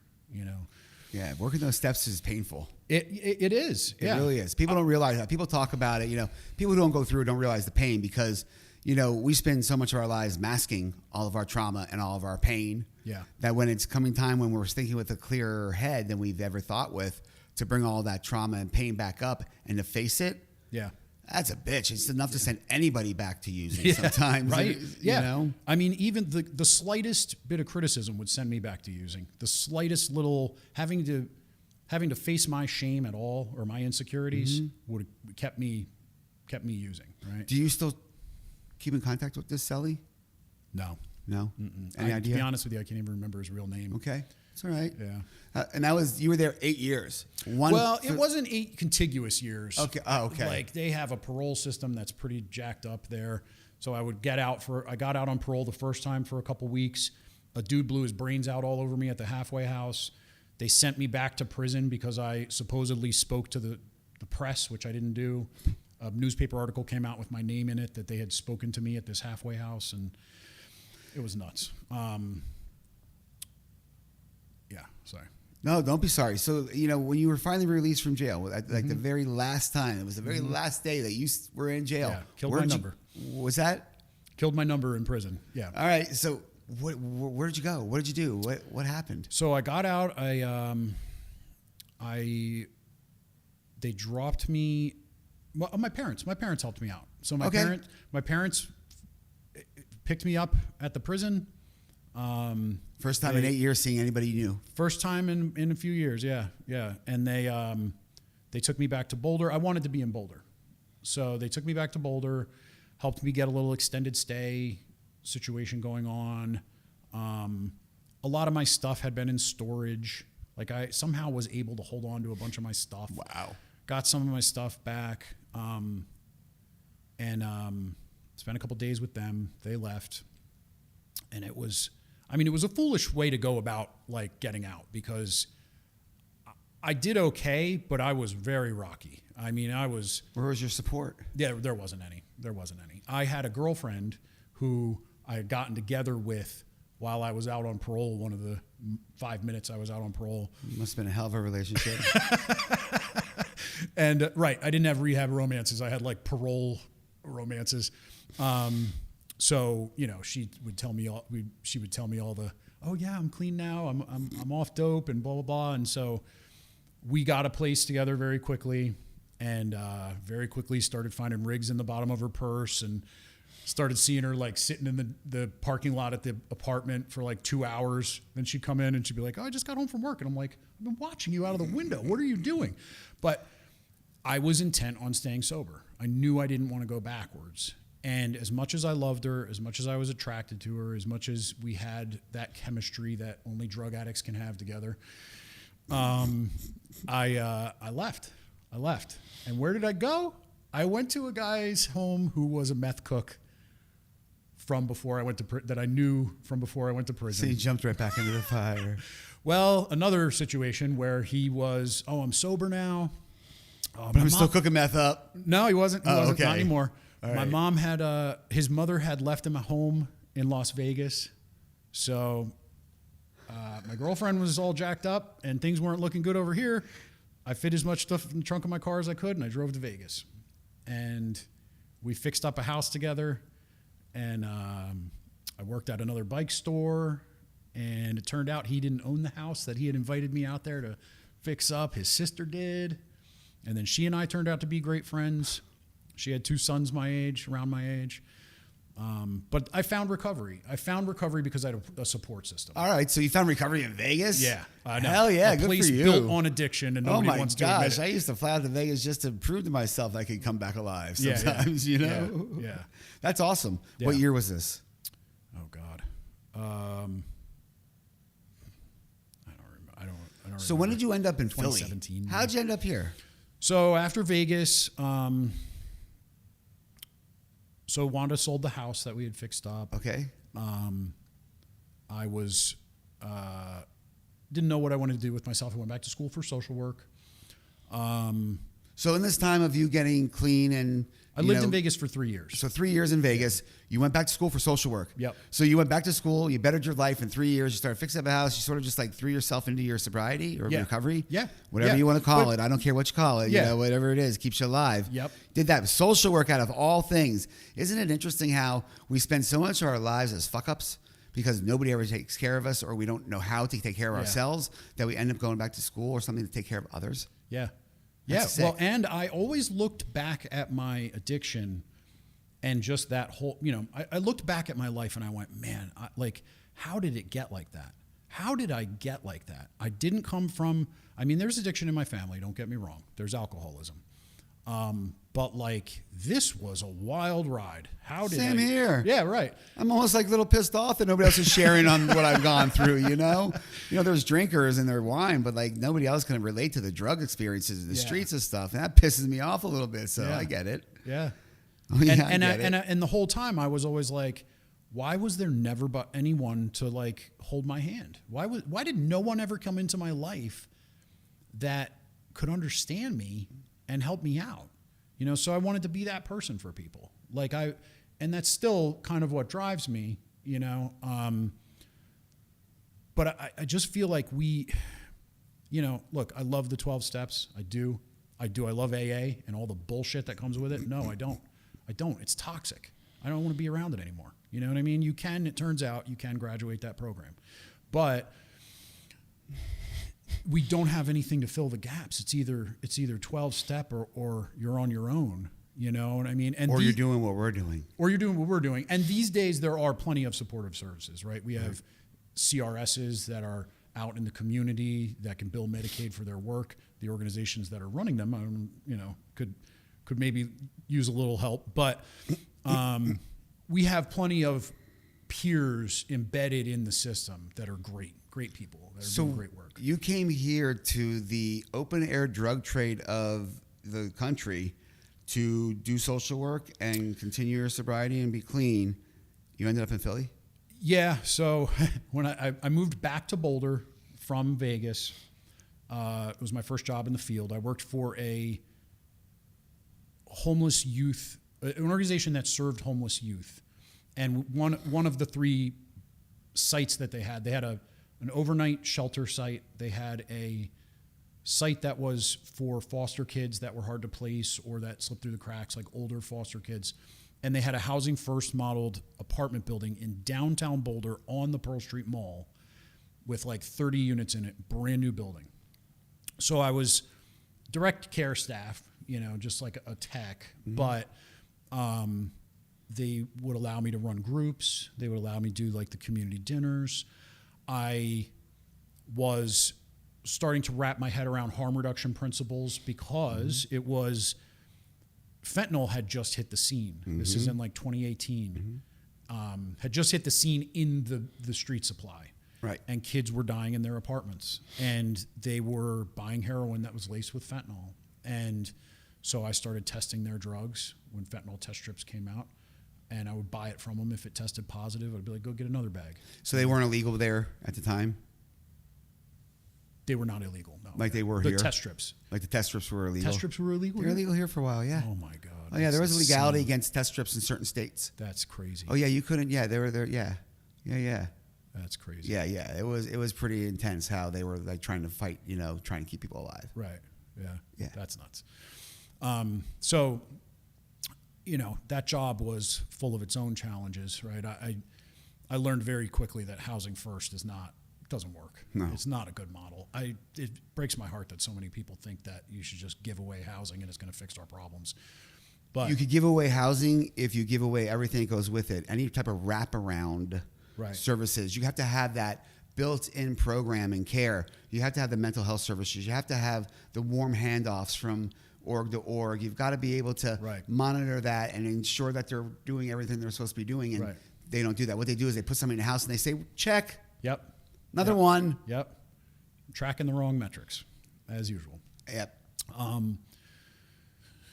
Yeah, working those steps is painful. It is. It really is. People don't realize that. People talk about it. People who don't go through it don't realize the pain because, we spend so much of our lives masking all of our trauma and all of our pain. Yeah. That when it's coming time when we're thinking with a clearer head than we've ever thought with, to bring all that trauma and pain back up and to face it. Yeah. That's a bitch. It's enough to send anybody back to using sometimes. Right. Yeah. I mean, even the slightest bit of criticism would send me back to using. The slightest little having to face my shame at all or my insecurities would have kept me using. Right. Do you still keep in contact with this cellie? No. Any idea? To be honest with you, I can't even remember his real name. Okay. It's all right. Yeah. And you were there 8 years. It wasn't 8 contiguous years. Okay. Oh, okay. Like, they have a parole system that's pretty jacked up there. So I got out on parole the first time for a couple weeks. A dude blew his brains out all over me at the halfway house. They sent me back to prison because I supposedly spoke to the press, which I didn't do. A newspaper article came out with my name in it that they had spoken to me at this halfway house, and it was nuts. Yeah, sorry. No, don't be sorry. So, when you were finally released from jail, like the very last time, it was the very last day that you were in jail. Yeah, killed my number. Was that? Killed my number in prison, yeah. All right, so where did you go? What did you do? What happened? So I got out, they dropped me, well, my parents helped me out. So my parents picked me up at the prison. First time in 8 years seeing anybody you knew. First time in a few years, yeah. And they took me back to Boulder. I wanted to be in Boulder. So they took me back to Boulder, helped me get a little extended stay situation going on. A lot of my stuff had been in storage. Like I somehow was able to hold on to a bunch of my stuff. Wow. Got some of my stuff back. And spent a couple days with them. They left. And it was a foolish way to go about like getting out, because I did okay, but I was very rocky. I mean, Where was your support? Yeah, there wasn't any. I had a girlfriend who I had gotten together with while I was out on parole. One of the 5 minutes I was out on parole. Must have been a hell of a relationship. And right, I didn't have rehab romances. I had like parole romances. So she would tell me all the, oh yeah, I'm clean now. I'm off dope and blah blah blah. And so we got a place together very quickly, and very quickly started finding rigs in the bottom of her purse, and started seeing her like sitting in the parking lot at the apartment for like 2 hours. Then she'd come in and she'd be like, oh, I just got home from work. And I'm like, I've been watching you out of the window. What are you doing? But I was intent on staying sober. I knew I didn't want to go backwards. And as much as I loved her, as much as I was attracted to her, as much as we had that chemistry that only drug addicts can have together, I left. And where did I go? I went to a guy's home who was a meth cook from before I went to that I knew from before I went to prison. So you jumped right back into the fire. Well, another situation where he was, I'm sober now. But I'm still cooking meth up. No, he wasn't. Okay. Not anymore. All My right. mom had, his mother had left him a home in Las Vegas. So my girlfriend was all jacked up and things weren't looking good over here. I fit as much stuff in the trunk of my car as I could, and I drove to Vegas. And we fixed up a house together, and I worked at another bike store, and it turned out he didn't own the house that he had invited me out there to fix up. His sister did. And then she and I turned out to be great friends. She had 2 sons around my age. But I found recovery. Because I had a support system. All right, so you found recovery in Vegas? Yeah. Hell yeah, a good place for you. built on addiction, and nobody wants to admit gosh, it. I used to fly out to Vegas just to prove to myself I could come back alive Yeah, sometimes, yeah. you know? Yeah. That's awesome. Yeah. What year was this? Oh God. I don't remember. So when did you end up in Philly? 2017. How'd you end up here? So after Vegas, so Wanda sold the house that we had fixed up. Okay. I was didn't know what I wanted to do with myself. I went back to school for social work. So in this time of you getting clean and I lived in Vegas for 3 years. So 3 years in Vegas, you went back to school for social work. Yep. So you went back to school, you bettered your life in 3 years, you started fixing up a house, you sort of just like threw yourself into your sobriety or recovery. Yeah. Whatever Yeah. you want to call it. I don't care what you call it. Yeah. You know, whatever it is, keeps you alive. Yep. Did that social work out of all things. Isn't it interesting how we spend so much of our lives as fuck ups because nobody ever takes care of us or we don't know how to take care of ourselves that we end up going back to school or something to take care of others? Yeah. That's Well, sick. and I always looked back at my addiction and just that whole, I looked back at my life and I went, man, how did it get like that? How did I get like that? I didn't come from, there's addiction in my family, don't get me wrong. There's alcoholism. But like, this was a wild ride. Same here. Yeah, right. I'm almost like a little pissed off that nobody else is sharing on what I've gone through, you know? There's drinkers and their wine, but like nobody else can relate to the drug experiences in the streets and stuff. And that pisses me off a little bit. So I get it. Yeah. Oh, yeah, And the whole time I was always like, why was there never but anyone to like hold my hand? Why did no one ever come into my life that could understand me and help me out? So I wanted to be that person for people. And that's still kind of what drives me, but I just feel like look, I love the 12 steps. I do. I love AA and all the bullshit that comes with it. No, I don't. It's toxic. I don't want to be around it anymore. You know what I mean? It turns out you can graduate that program, but we don't have anything to fill the gaps. It's either 12 step or you're on your own. You know what I mean? And you're doing what we're doing. And these days there are plenty of supportive services, right? We have CRSs that are out in the community that can bill Medicaid for their work. The organizations that are running them, could maybe use a little help. But we have plenty of peers embedded in the system that are great people that are doing great work. You came here to the open air drug trade of the country to do social work and continue your sobriety and be clean. You ended up in Philly? Yeah. So when I moved back to Boulder from Vegas, it was my first job in the field. I worked for a homeless youth, an organization that served homeless youth. And one of the 3 sites that they had an overnight shelter site. They had a site that was for foster kids that were hard to place or that slipped through the cracks, like older foster kids. And they had a Housing First modeled apartment building in downtown Boulder on the Pearl Street Mall with like 30 units in it, brand new building. So I was direct care staff, just like a tech, but they would allow me to run groups. They would allow me to do like the community dinners. I was starting to wrap my head around harm reduction principles because it was fentanyl had just hit the scene. This is in like 2018. Had just hit the scene in the street supply. Right. And kids were dying in their apartments. And they were buying heroin that was laced with fentanyl. And so I started testing their drugs when fentanyl test strips came out. And I would buy it from them. If it tested positive, I'd be like, go get another bag. So they weren't illegal there at the time? They were not illegal, no. Like they were here? The test strips. Like the test strips were illegal? Test strips were illegal? They were illegal here for a while, yeah. Oh, my God. Oh, yeah, there was That's legality insane. against test strips in certain states. That's crazy. Oh, yeah, you couldn't, yeah, they were there, yeah. Yeah. That's crazy. Yeah. It was pretty intense how they were like trying to fight, trying to keep people alive. Right. Yeah. That's nuts. So, that job was full of its own challenges, right? I learned very quickly that Housing First doesn't work. No. It's not a good model. It breaks my heart that so many people think that you should just give away housing and it's going to fix our problems. But you could give away housing if you give away everything that goes with it. Any type of wraparound services. You have to have that built-in program and care. You have to have the mental health services. You have to have the warm handoffs from org to org. You've got to be able to monitor that and ensure that they're doing everything they're supposed to be doing. And they don't do that. What they do is they put somebody in the house and they say, check. Yep. Another one. Yep. Tracking the wrong metrics, as usual. Yep.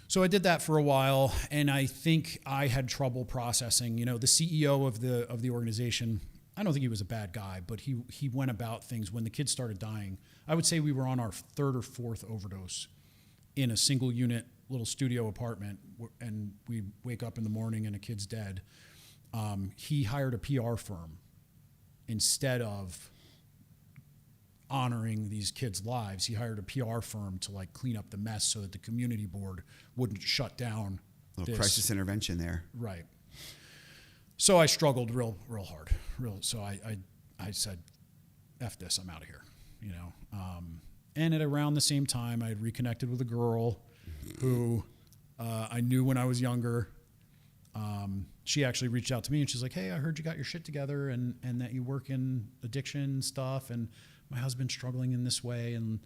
So I did that for a while, and I think I had trouble processing. The CEO of the organization, I don't think he was a bad guy, but he went about things when the kids started dying. I would say we were on our 3rd or 4th overdose in a single unit little studio apartment, and we wake up in the morning and a kid's dead. He hired a PR firm instead of honoring these kids' lives. He hired a PR firm to like clean up the mess so that the community board wouldn't shut down. Little crisis intervention there. Right. So I struggled real hard. So I said, F this, I'm out of here. And at around the same time, I had reconnected with a girl who I knew when I was younger. She actually reached out to me and she's like, hey, I heard you got your shit together and that you work in addiction stuff. And my husband's struggling in this way. And,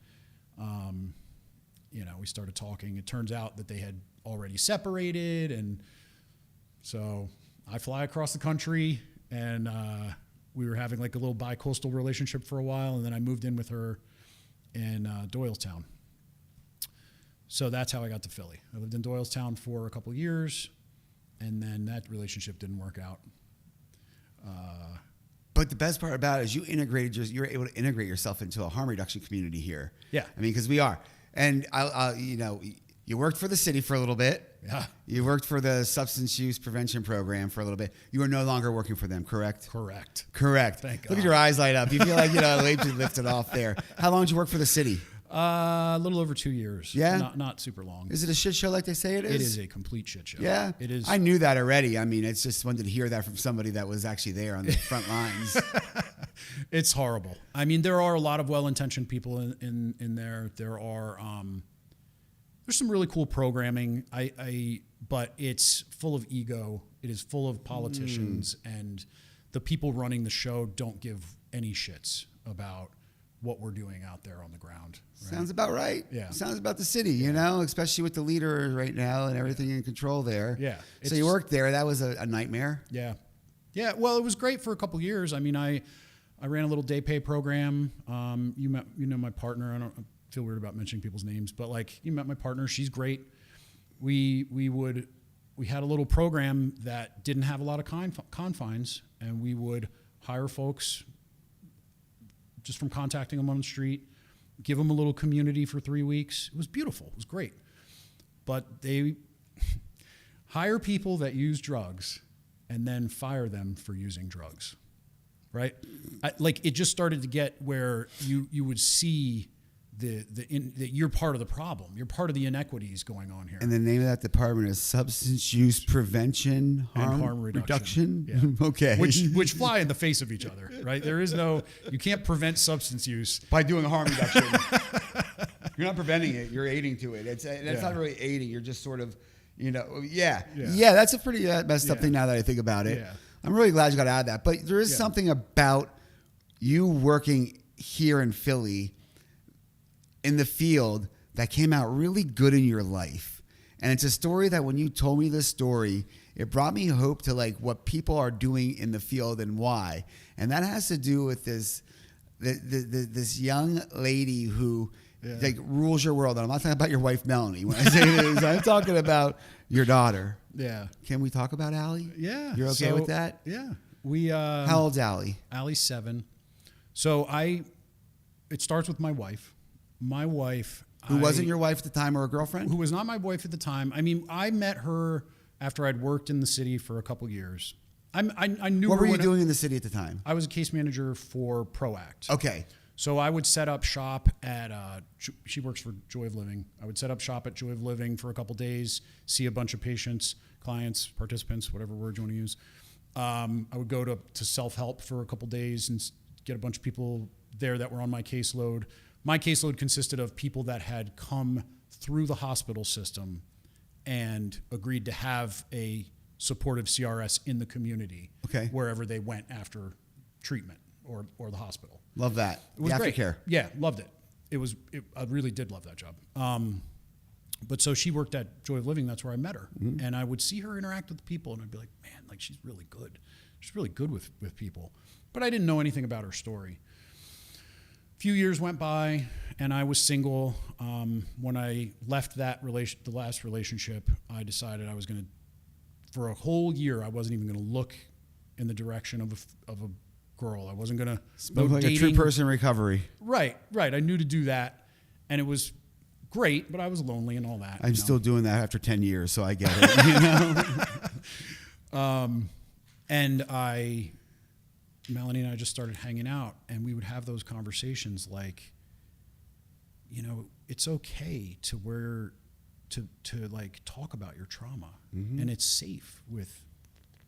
we started talking. It turns out that they had already separated. And so I fly across the country and we were having like a little bi-coastal relationship for a while. And then I moved in with her in Doylestown. So that's how I got to Philly. I lived in Doylestown for a couple of years. And then that relationship didn't work out. But the best part about it is you were able to integrate yourself into a harm reduction community here. Yeah. I mean, because we are. And, you worked for the city for a little bit. Yeah. You worked for the substance use prevention program for a little bit. You are no longer working for them, correct? Correct. Look Thank God. at your eyes light up. You feel like, the weight you lifted off there. How long did you work for the city? A little over 2 years. Yeah? Not super long. Is it a shit show like they say it is? It is a complete shit show. Yeah? It is. I knew that already. I mean, it's just wanted to hear that from somebody that was actually there on the front lines. It's horrible. I mean, there are a lot of well-intentioned people in there. There are there's some really cool programming. But it's full of ego. It is full of politicians, and the people running the show don't give any shits about what we're doing out there on the ground. Right? Sounds about right. Yeah. Sounds about the city, you know, especially with the leader right now and everything in control there. Yeah. So you worked there. That was a nightmare. Yeah. Yeah. Well, it was great for a couple of years. I mean, I ran a little day pay program. You know my partner. I feel weird about mentioning people's names, but like you met my partner. She's great. We had a little program that didn't have a lot of confines, and we would hire folks just from contacting them on the street, give them a little community for 3 weeks. It was beautiful. It was great. But they hire people that use drugs and then fire them for using drugs, right? It just started to get where you would see that you're part of the problem. You're part of the inequities going on here. And the name of that department is Substance Use Prevention and Harm Reduction. Yeah. Okay. Which fly in the face of each other, right? You can't prevent substance use by doing harm reduction. You're not preventing it. You're aiding to it. That's not really aiding. You're just sort of, yeah. That's a pretty messed up thing now that I think about it. Yeah. I'm really glad you got out of that. But there is something about you working here in Philly in the field that came out really good in your life. And it's a story that when you told me this story, it brought me hope to like what people are doing in the field and why. And that has to do with this young lady who like rules your world. And I'm not talking about your wife, Melanie. When I say this, I'm talking about your daughter. Yeah. Can we talk about Allie? Yeah. You're okay with that? Yeah. How old's Allie? Allie's 7. So it starts with my wife. My wife, who wasn't your wife at the time or a girlfriend? Who was not my wife at the time. I mean, I met her after I'd worked in the city for a couple years. I knew. What were you doing in the city at the time? I was a case manager for ProAct. Okay. So I would set up shop at. She works for Joy of Living. I would set up shop at Joy of Living for a couple days, see a bunch of patients, clients, participants, whatever word you want to use. I would go to self-help for a couple days and get a bunch of people there that were on my caseload. My caseload consisted of people that had come through the hospital system and agreed to have a supportive CRS in the community, wherever they went after treatment or the hospital. Love that. It was great. Aftercare. Yeah, loved it. I really did love that job. But so she worked at Joy of Living. That's where I met her, and I would see her interact with people, and I'd be like, man, like she's really good. She's really good with people. But I didn't know anything about her story. Few years went by, and I was single. When I left the last relationship, I decided I was going to, for a whole year, I wasn't even going to look in the direction of a girl. I wasn't going to smoke like dating. A true person recovery. Right. I knew to do that, and it was great, but I was lonely and all that. I'm still doing that after 10 years, so I get it. And Melanie and I just started hanging out, and we would have those conversations like, it's okay to like talk about your trauma, and it's safe with,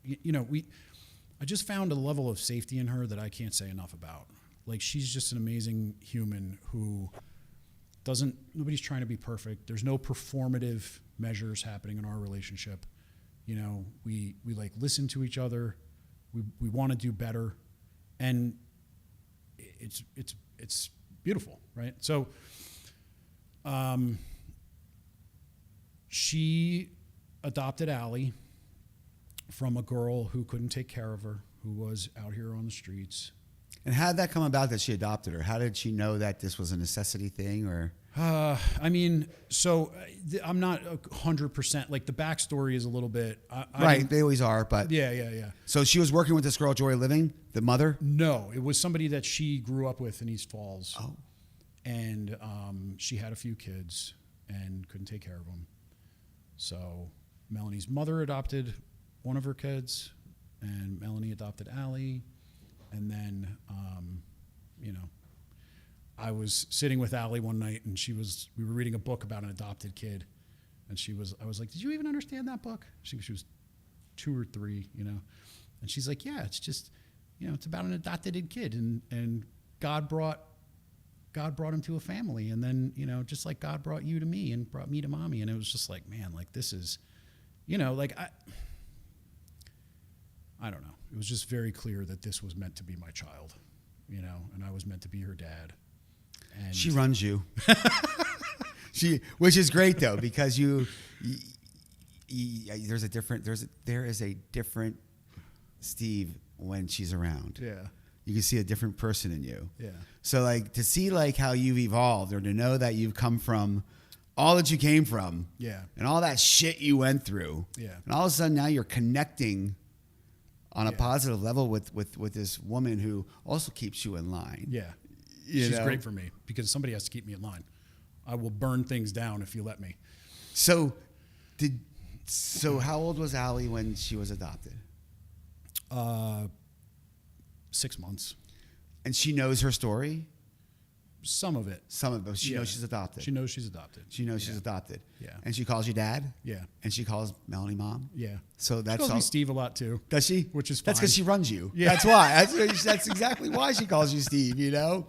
I just found a level of safety in her that I can't say enough about. Like, she's just an amazing human who nobody's trying to be perfect. There's no performative measures happening in our relationship. We like listen to each other. We want to do better. And it's beautiful, right? So she adopted Allie from a girl who couldn't take care of her, who was out here on the streets. And how did that come about that she adopted her? How did she know that this was a necessity thing, or? I'm not 100%. Like, the backstory is a little bit. They always are, but. Yeah. So she was working with this girl, Joy Living, the mother? No, it was somebody that she grew up with in East Falls. Oh. And she had a few kids and couldn't take care of them. So Melanie's mother adopted one of her kids, and Melanie adopted Allie. And then, I was sitting with Allie one night, and we were reading a book about an adopted kid, and I was like, did you even understand that book? She was 2 or 3, and she's like, yeah, it's just, it's about an adopted kid, and God brought him to a family, and then, just like God brought you to me and brought me to mommy, and it was just like, man, like, this is, like, I don't know. It was just very clear that this was meant to be my child. you know, and I was meant to be her dad. And She runs you. Which is great though, because there is a different Steve when she's around. Yeah. You can see a different person in you. Yeah. So like to see like how you've evolved, or to know that you've come from all that you came from. Yeah. And all that shit you went through. Yeah. And all of a sudden now you're connecting on a positive level with this woman who also keeps you in line. Yeah. You She's know? great for me because somebody has to keep me in line. I will burn things down if you let me. So how old was Allie when she was adopted? 6 months. And she knows her story? Some of it. Some of it. She knows she's adopted. She knows she's adopted. She knows she's adopted. Yeah. And she calls you dad? Yeah. And she calls Melanie mom? Yeah. So that's She calls all. me Steve a lot too. Does she? Which is That's fine. because she runs you. Yeah. That's why. That's exactly why she calls you Steve, you know?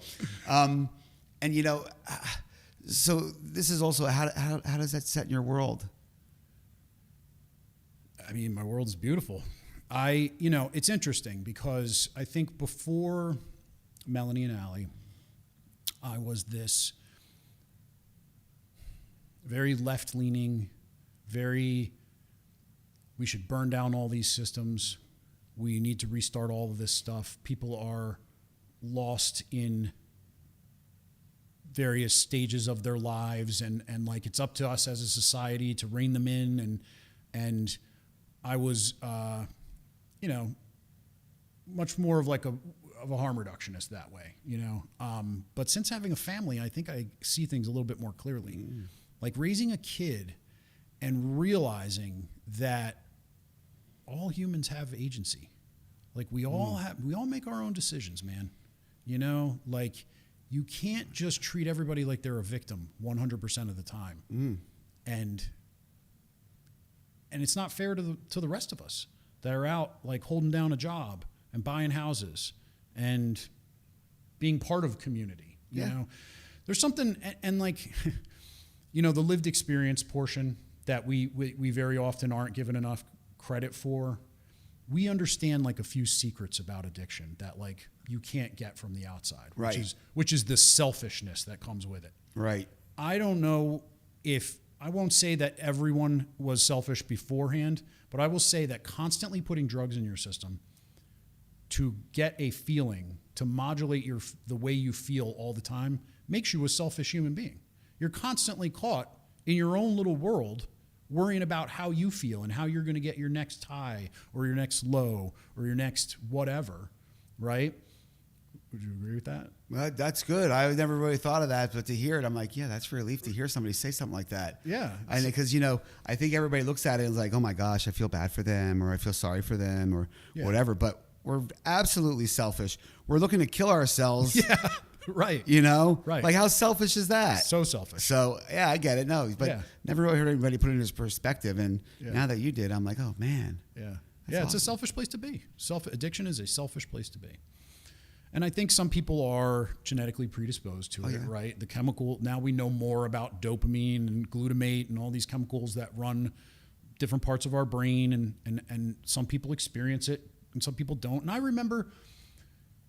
And, you know, so this is also, how does that set in your world? I mean, my world is beautiful. You know, it's interesting because I think before Melanie and Allie, I was this very left-leaning, we should burn down all these systems. We need to restart all of this stuff. People are lost in various stages of their lives, and like it's up to us as a society to rein them in, and I was you know, much more of like a harm reductionist that way, you know. But since having a family, I think I see things a little bit more clearly. Like raising a kid and realizing that all humans have agency. Like we all make our own decisions, man. You know, like you can't just treat everybody like they're a victim 100% of the time. And it's not fair to the rest of us that are out like holding down a job and buying houses and being part of community. You know, there's something, and like, you know, the lived experience portion that we very often aren't given enough credit for. We understand like a few secrets about addiction that like you can't get from the outside, which is the selfishness that comes with it. Right. I don't know if, I won't say that everyone was selfish beforehand, but I will say that constantly putting drugs in your system to get a feeling, to modulate the way you feel all the time, makes you a selfish human being. You're constantly caught in your own little world worrying about how you feel and how you're going to get your next high or your next low or your next whatever, right? Would you agree with that? Well, that's good. I never really thought of that, but to hear it, I'm like, yeah, that's a relief to hear somebody say something like that. Yeah. And because, you know, I think everybody looks at it and is like, oh my gosh, I feel bad for them, or I feel sorry for them, or whatever. But we're absolutely selfish. We're looking to kill ourselves. Yeah. Right. You know? Right. Like, how selfish is that? So selfish. So, yeah, I get it. No, but never really heard anybody put it in his perspective. And now that you did, I'm like, oh, man. Yeah. That's It's awesome. a selfish place to be. Addiction is a selfish place to be. And I think some people are genetically predisposed to it, right? The chemical, now we know more about dopamine and glutamate and all these chemicals that run different parts of our brain, and some people experience it and some people don't. And I remember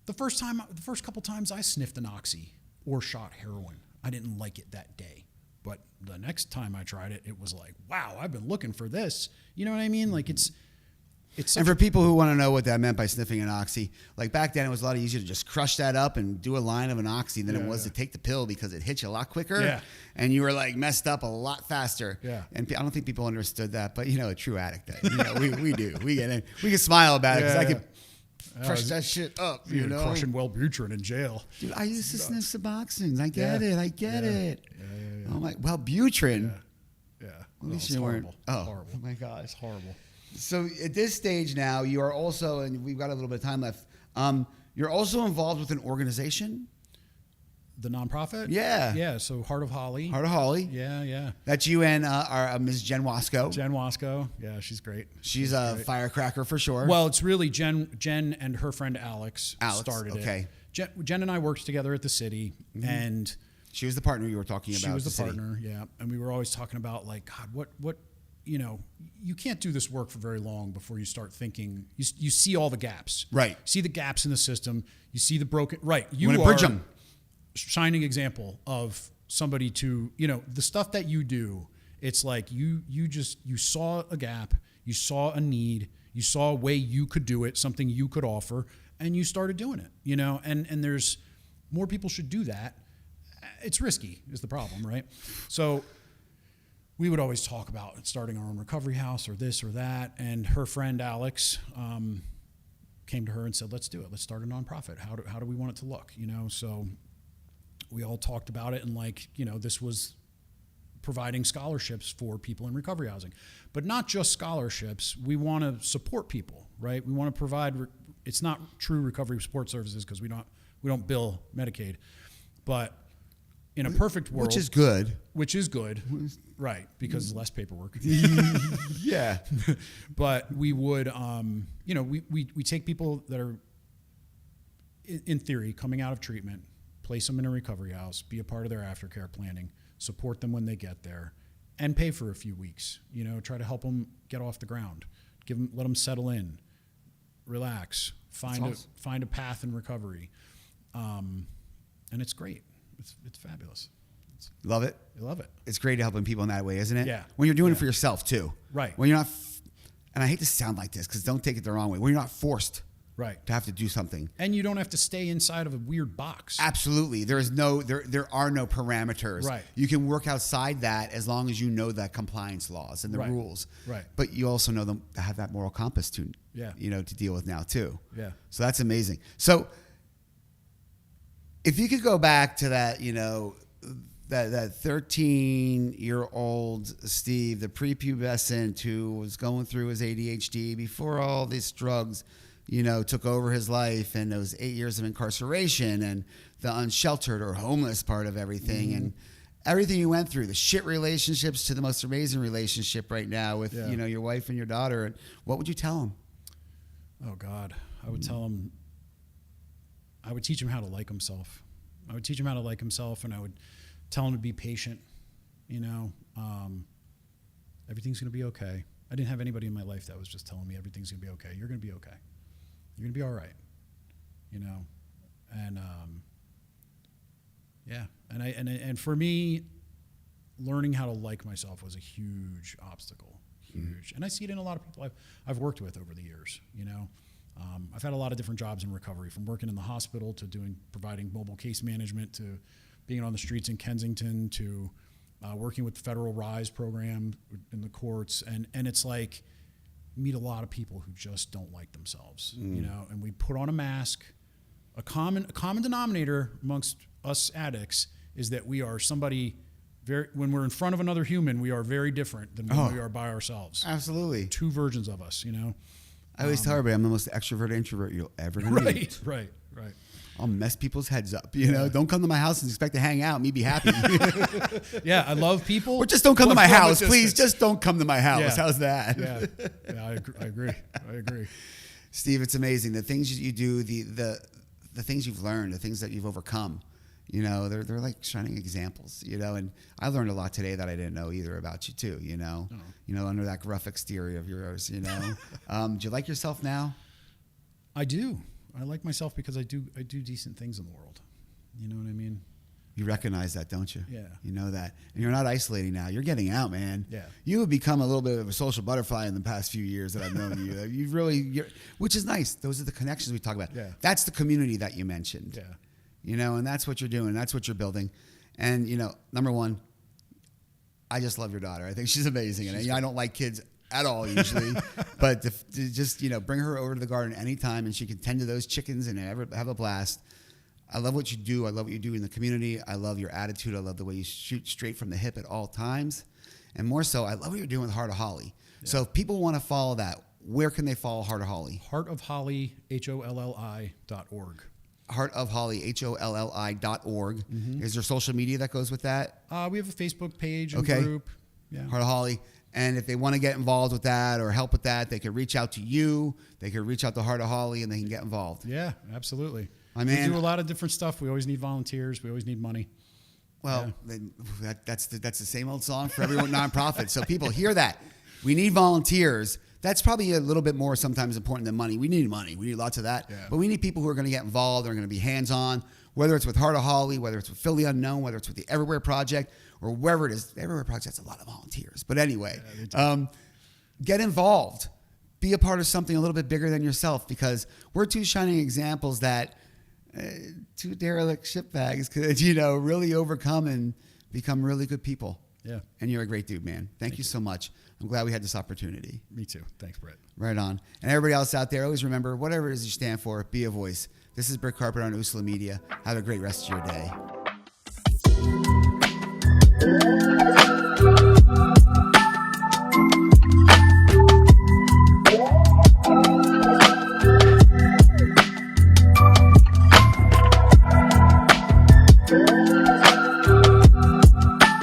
the first couple times I sniffed an oxy or shot heroin, I didn't like it that day. But the next time I tried it, it was like, wow, I've been looking for this. You know what I mean? Like it's and for people who want to know what that meant by sniffing an oxy, like back then it was a lot easier to just crush that up and do a line of an oxy than it was to take the pill, because it hit you a lot quicker. Yeah. And you were like messed up a lot faster. Yeah. And I don't think people understood that, but you know, a true addict, you know, we do. We get it. We can smile about it because I could crush that shit up, you know. Crushing Wellbutrin in jail. Dude, I used to sniff Suboxone. I get it. Yeah. Oh my, Wellbutrin. Yeah. At least you weren't. Oh, horrible. Oh my gosh. It's horrible. So at this stage now, you are also, and we've got a little bit of time left, you're also involved with an organization? The nonprofit? Yeah. Yeah, so Heart of Holli. Heart of Holli. Yeah. That's you and our Ms. Jen Wasco. Jen Wasco. Yeah, she's great. She's a firecracker for sure. Well, it's really Jen and her friend Alex started it. Jen and I worked together at the city, and she was the partner you were talking about. She was the partner, yeah. And we were always talking about, like, God, what you can't do this work for very long before you start thinking, you see all the gaps. Right. See the gaps in the system. You see the broken, right. You want to are bridge them. Shining example of somebody to, the stuff that you do. It's like you saw a gap, you saw a need, you saw a way you could do it, something you could offer, and you started doing it, and there's more people should do that. It's risky is the problem, right? So we would always talk about starting our own recovery house or this or that. And her friend Alex came to her and said, let's do it. Let's start a nonprofit. How do we want it to look? So we all talked about it, and this was providing scholarships for people in recovery housing, but not just scholarships. We want to support people, right? We want to provide, it's not true recovery support services because we don't bill Medicaid, but in a perfect world, which is good, right? Because it's less paperwork. Yeah. But we would, we take people that are, in theory, coming out of treatment, place them in a recovery house, be a part of their aftercare planning, support them when they get there, and pay for a few weeks. Try to help them get off the ground, let them settle in, relax, find a path in recovery, and it's great. It's fabulous. Love it. I love it. It's great helping people in that way, isn't it? Yeah. When you're doing it for yourself too. Right. When you're not, and I hate to sound like this because don't take it the wrong way. When you're not forced. Right. To have to do something. And you don't have to stay inside of a weird box. Absolutely. There are no parameters. Right. You can work outside that as long as you know the compliance laws and the rules. Right. But you also know them to have that moral compass to Yeah. To deal with now too. Yeah. So that's amazing. So if you could go back to that, that 13-year-old Steve, the prepubescent who was going through his ADHD before all these drugs, took over his life, and those 8 years of incarceration and the unsheltered or homeless part of everything, and everything you went through, the shit relationships to the most amazing relationship right now with, your wife and your daughter. What would you tell him? Oh God, I would tell him, I would teach him how to like himself. I would teach him how to like himself, and I would tell him to be patient. Everything's going to be okay. I didn't have anybody in my life that was just telling me everything's going to be okay. You're going to be okay. You're going to be all right. And yeah. And for me, learning how to like myself was a huge obstacle. Huge. And I see it in a lot of people I've worked with over the years, I've had a lot of different jobs in recovery, from working in the hospital to providing mobile case management, to being on the streets in Kensington, to working with the federal RISE program in the courts. And it's like, meet a lot of people who just don't like themselves, and we put on a mask. A common denominator amongst us addicts is that we are somebody when we're in front of another human, we are very different than when we are by ourselves. Absolutely. Two versions of us, I always tell everybody I'm the most extroverted introvert you'll ever meet. Right. I'll mess people's heads up. Don't come to my house and expect to hang out. Me be happy. Yeah, I love people. Or just don't come to my house, please. Just don't come to my house. Yeah. How's that? Yeah, I agree. Steve, it's amazing the things you do, the things you've learned, the things that you've overcome. They're like shining examples. And I learned a lot today that I didn't know either about you too. Under that gruff exterior of yours. Do you like yourself now? I do. I like myself because I do decent things in the world. You know what I mean? You recognize that, don't you? Yeah. You know that. And you're not isolating now. You're getting out, man. Yeah. You have become a little bit of a social butterfly in the past few years that I've known you. You've really, which is nice. Those are the connections we talk about. Yeah. That's the community that you mentioned. Yeah. And that's what you're doing. That's what you're building. And, number one, I just love your daughter. I think she's amazing. And I don't like kids at all usually, but to just, bring her over to the garden anytime and she can tend to those chickens and have a blast. I love what you do. I love what you do in the community. I love your attitude. I love the way you shoot straight from the hip at all times. And more so, I love what you're doing with Heart of Holli. Yeah. So if people want to follow that, where can they follow Heart of Holli? Heart of Holli, HOLLI.org. Heart of Holli, HOLLI.org. Mm-hmm. Is there social media that goes with that? We have a Facebook page and group. Yeah. Heart of Holli. And if they want to get involved with that or help with that, they can reach out to you. They can reach out to Heart of Holli and they can get involved. Yeah, absolutely. We do a lot of different stuff. We always need volunteers. We always need money. Well, that's the same old song for every nonprofit. So people hear that. We need volunteers. That's probably a little bit more sometimes important than money. We need money. We need lots of that. Yeah. But we need people who are going to get involved. They're going to be hands-on, whether it's with Heart of Holli, whether it's with Fill the Unknown, whether it's with the Everywhere Project, or wherever it is. The Everywhere Project has a lot of volunteers. But anyway, get involved. Be a part of something a little bit bigger than yourself, because we're two shining examples that two derelict shitbags could, really overcome and become really good people. Yeah. And you're a great dude, man. Thank you so much. I'm glad we had this opportunity. Me too. Thanks, Brett. Right on. And everybody else out there, always remember, whatever it is you stand for, be a voice. This is Britt Carpenter on Usla Media. Have a great rest of your day.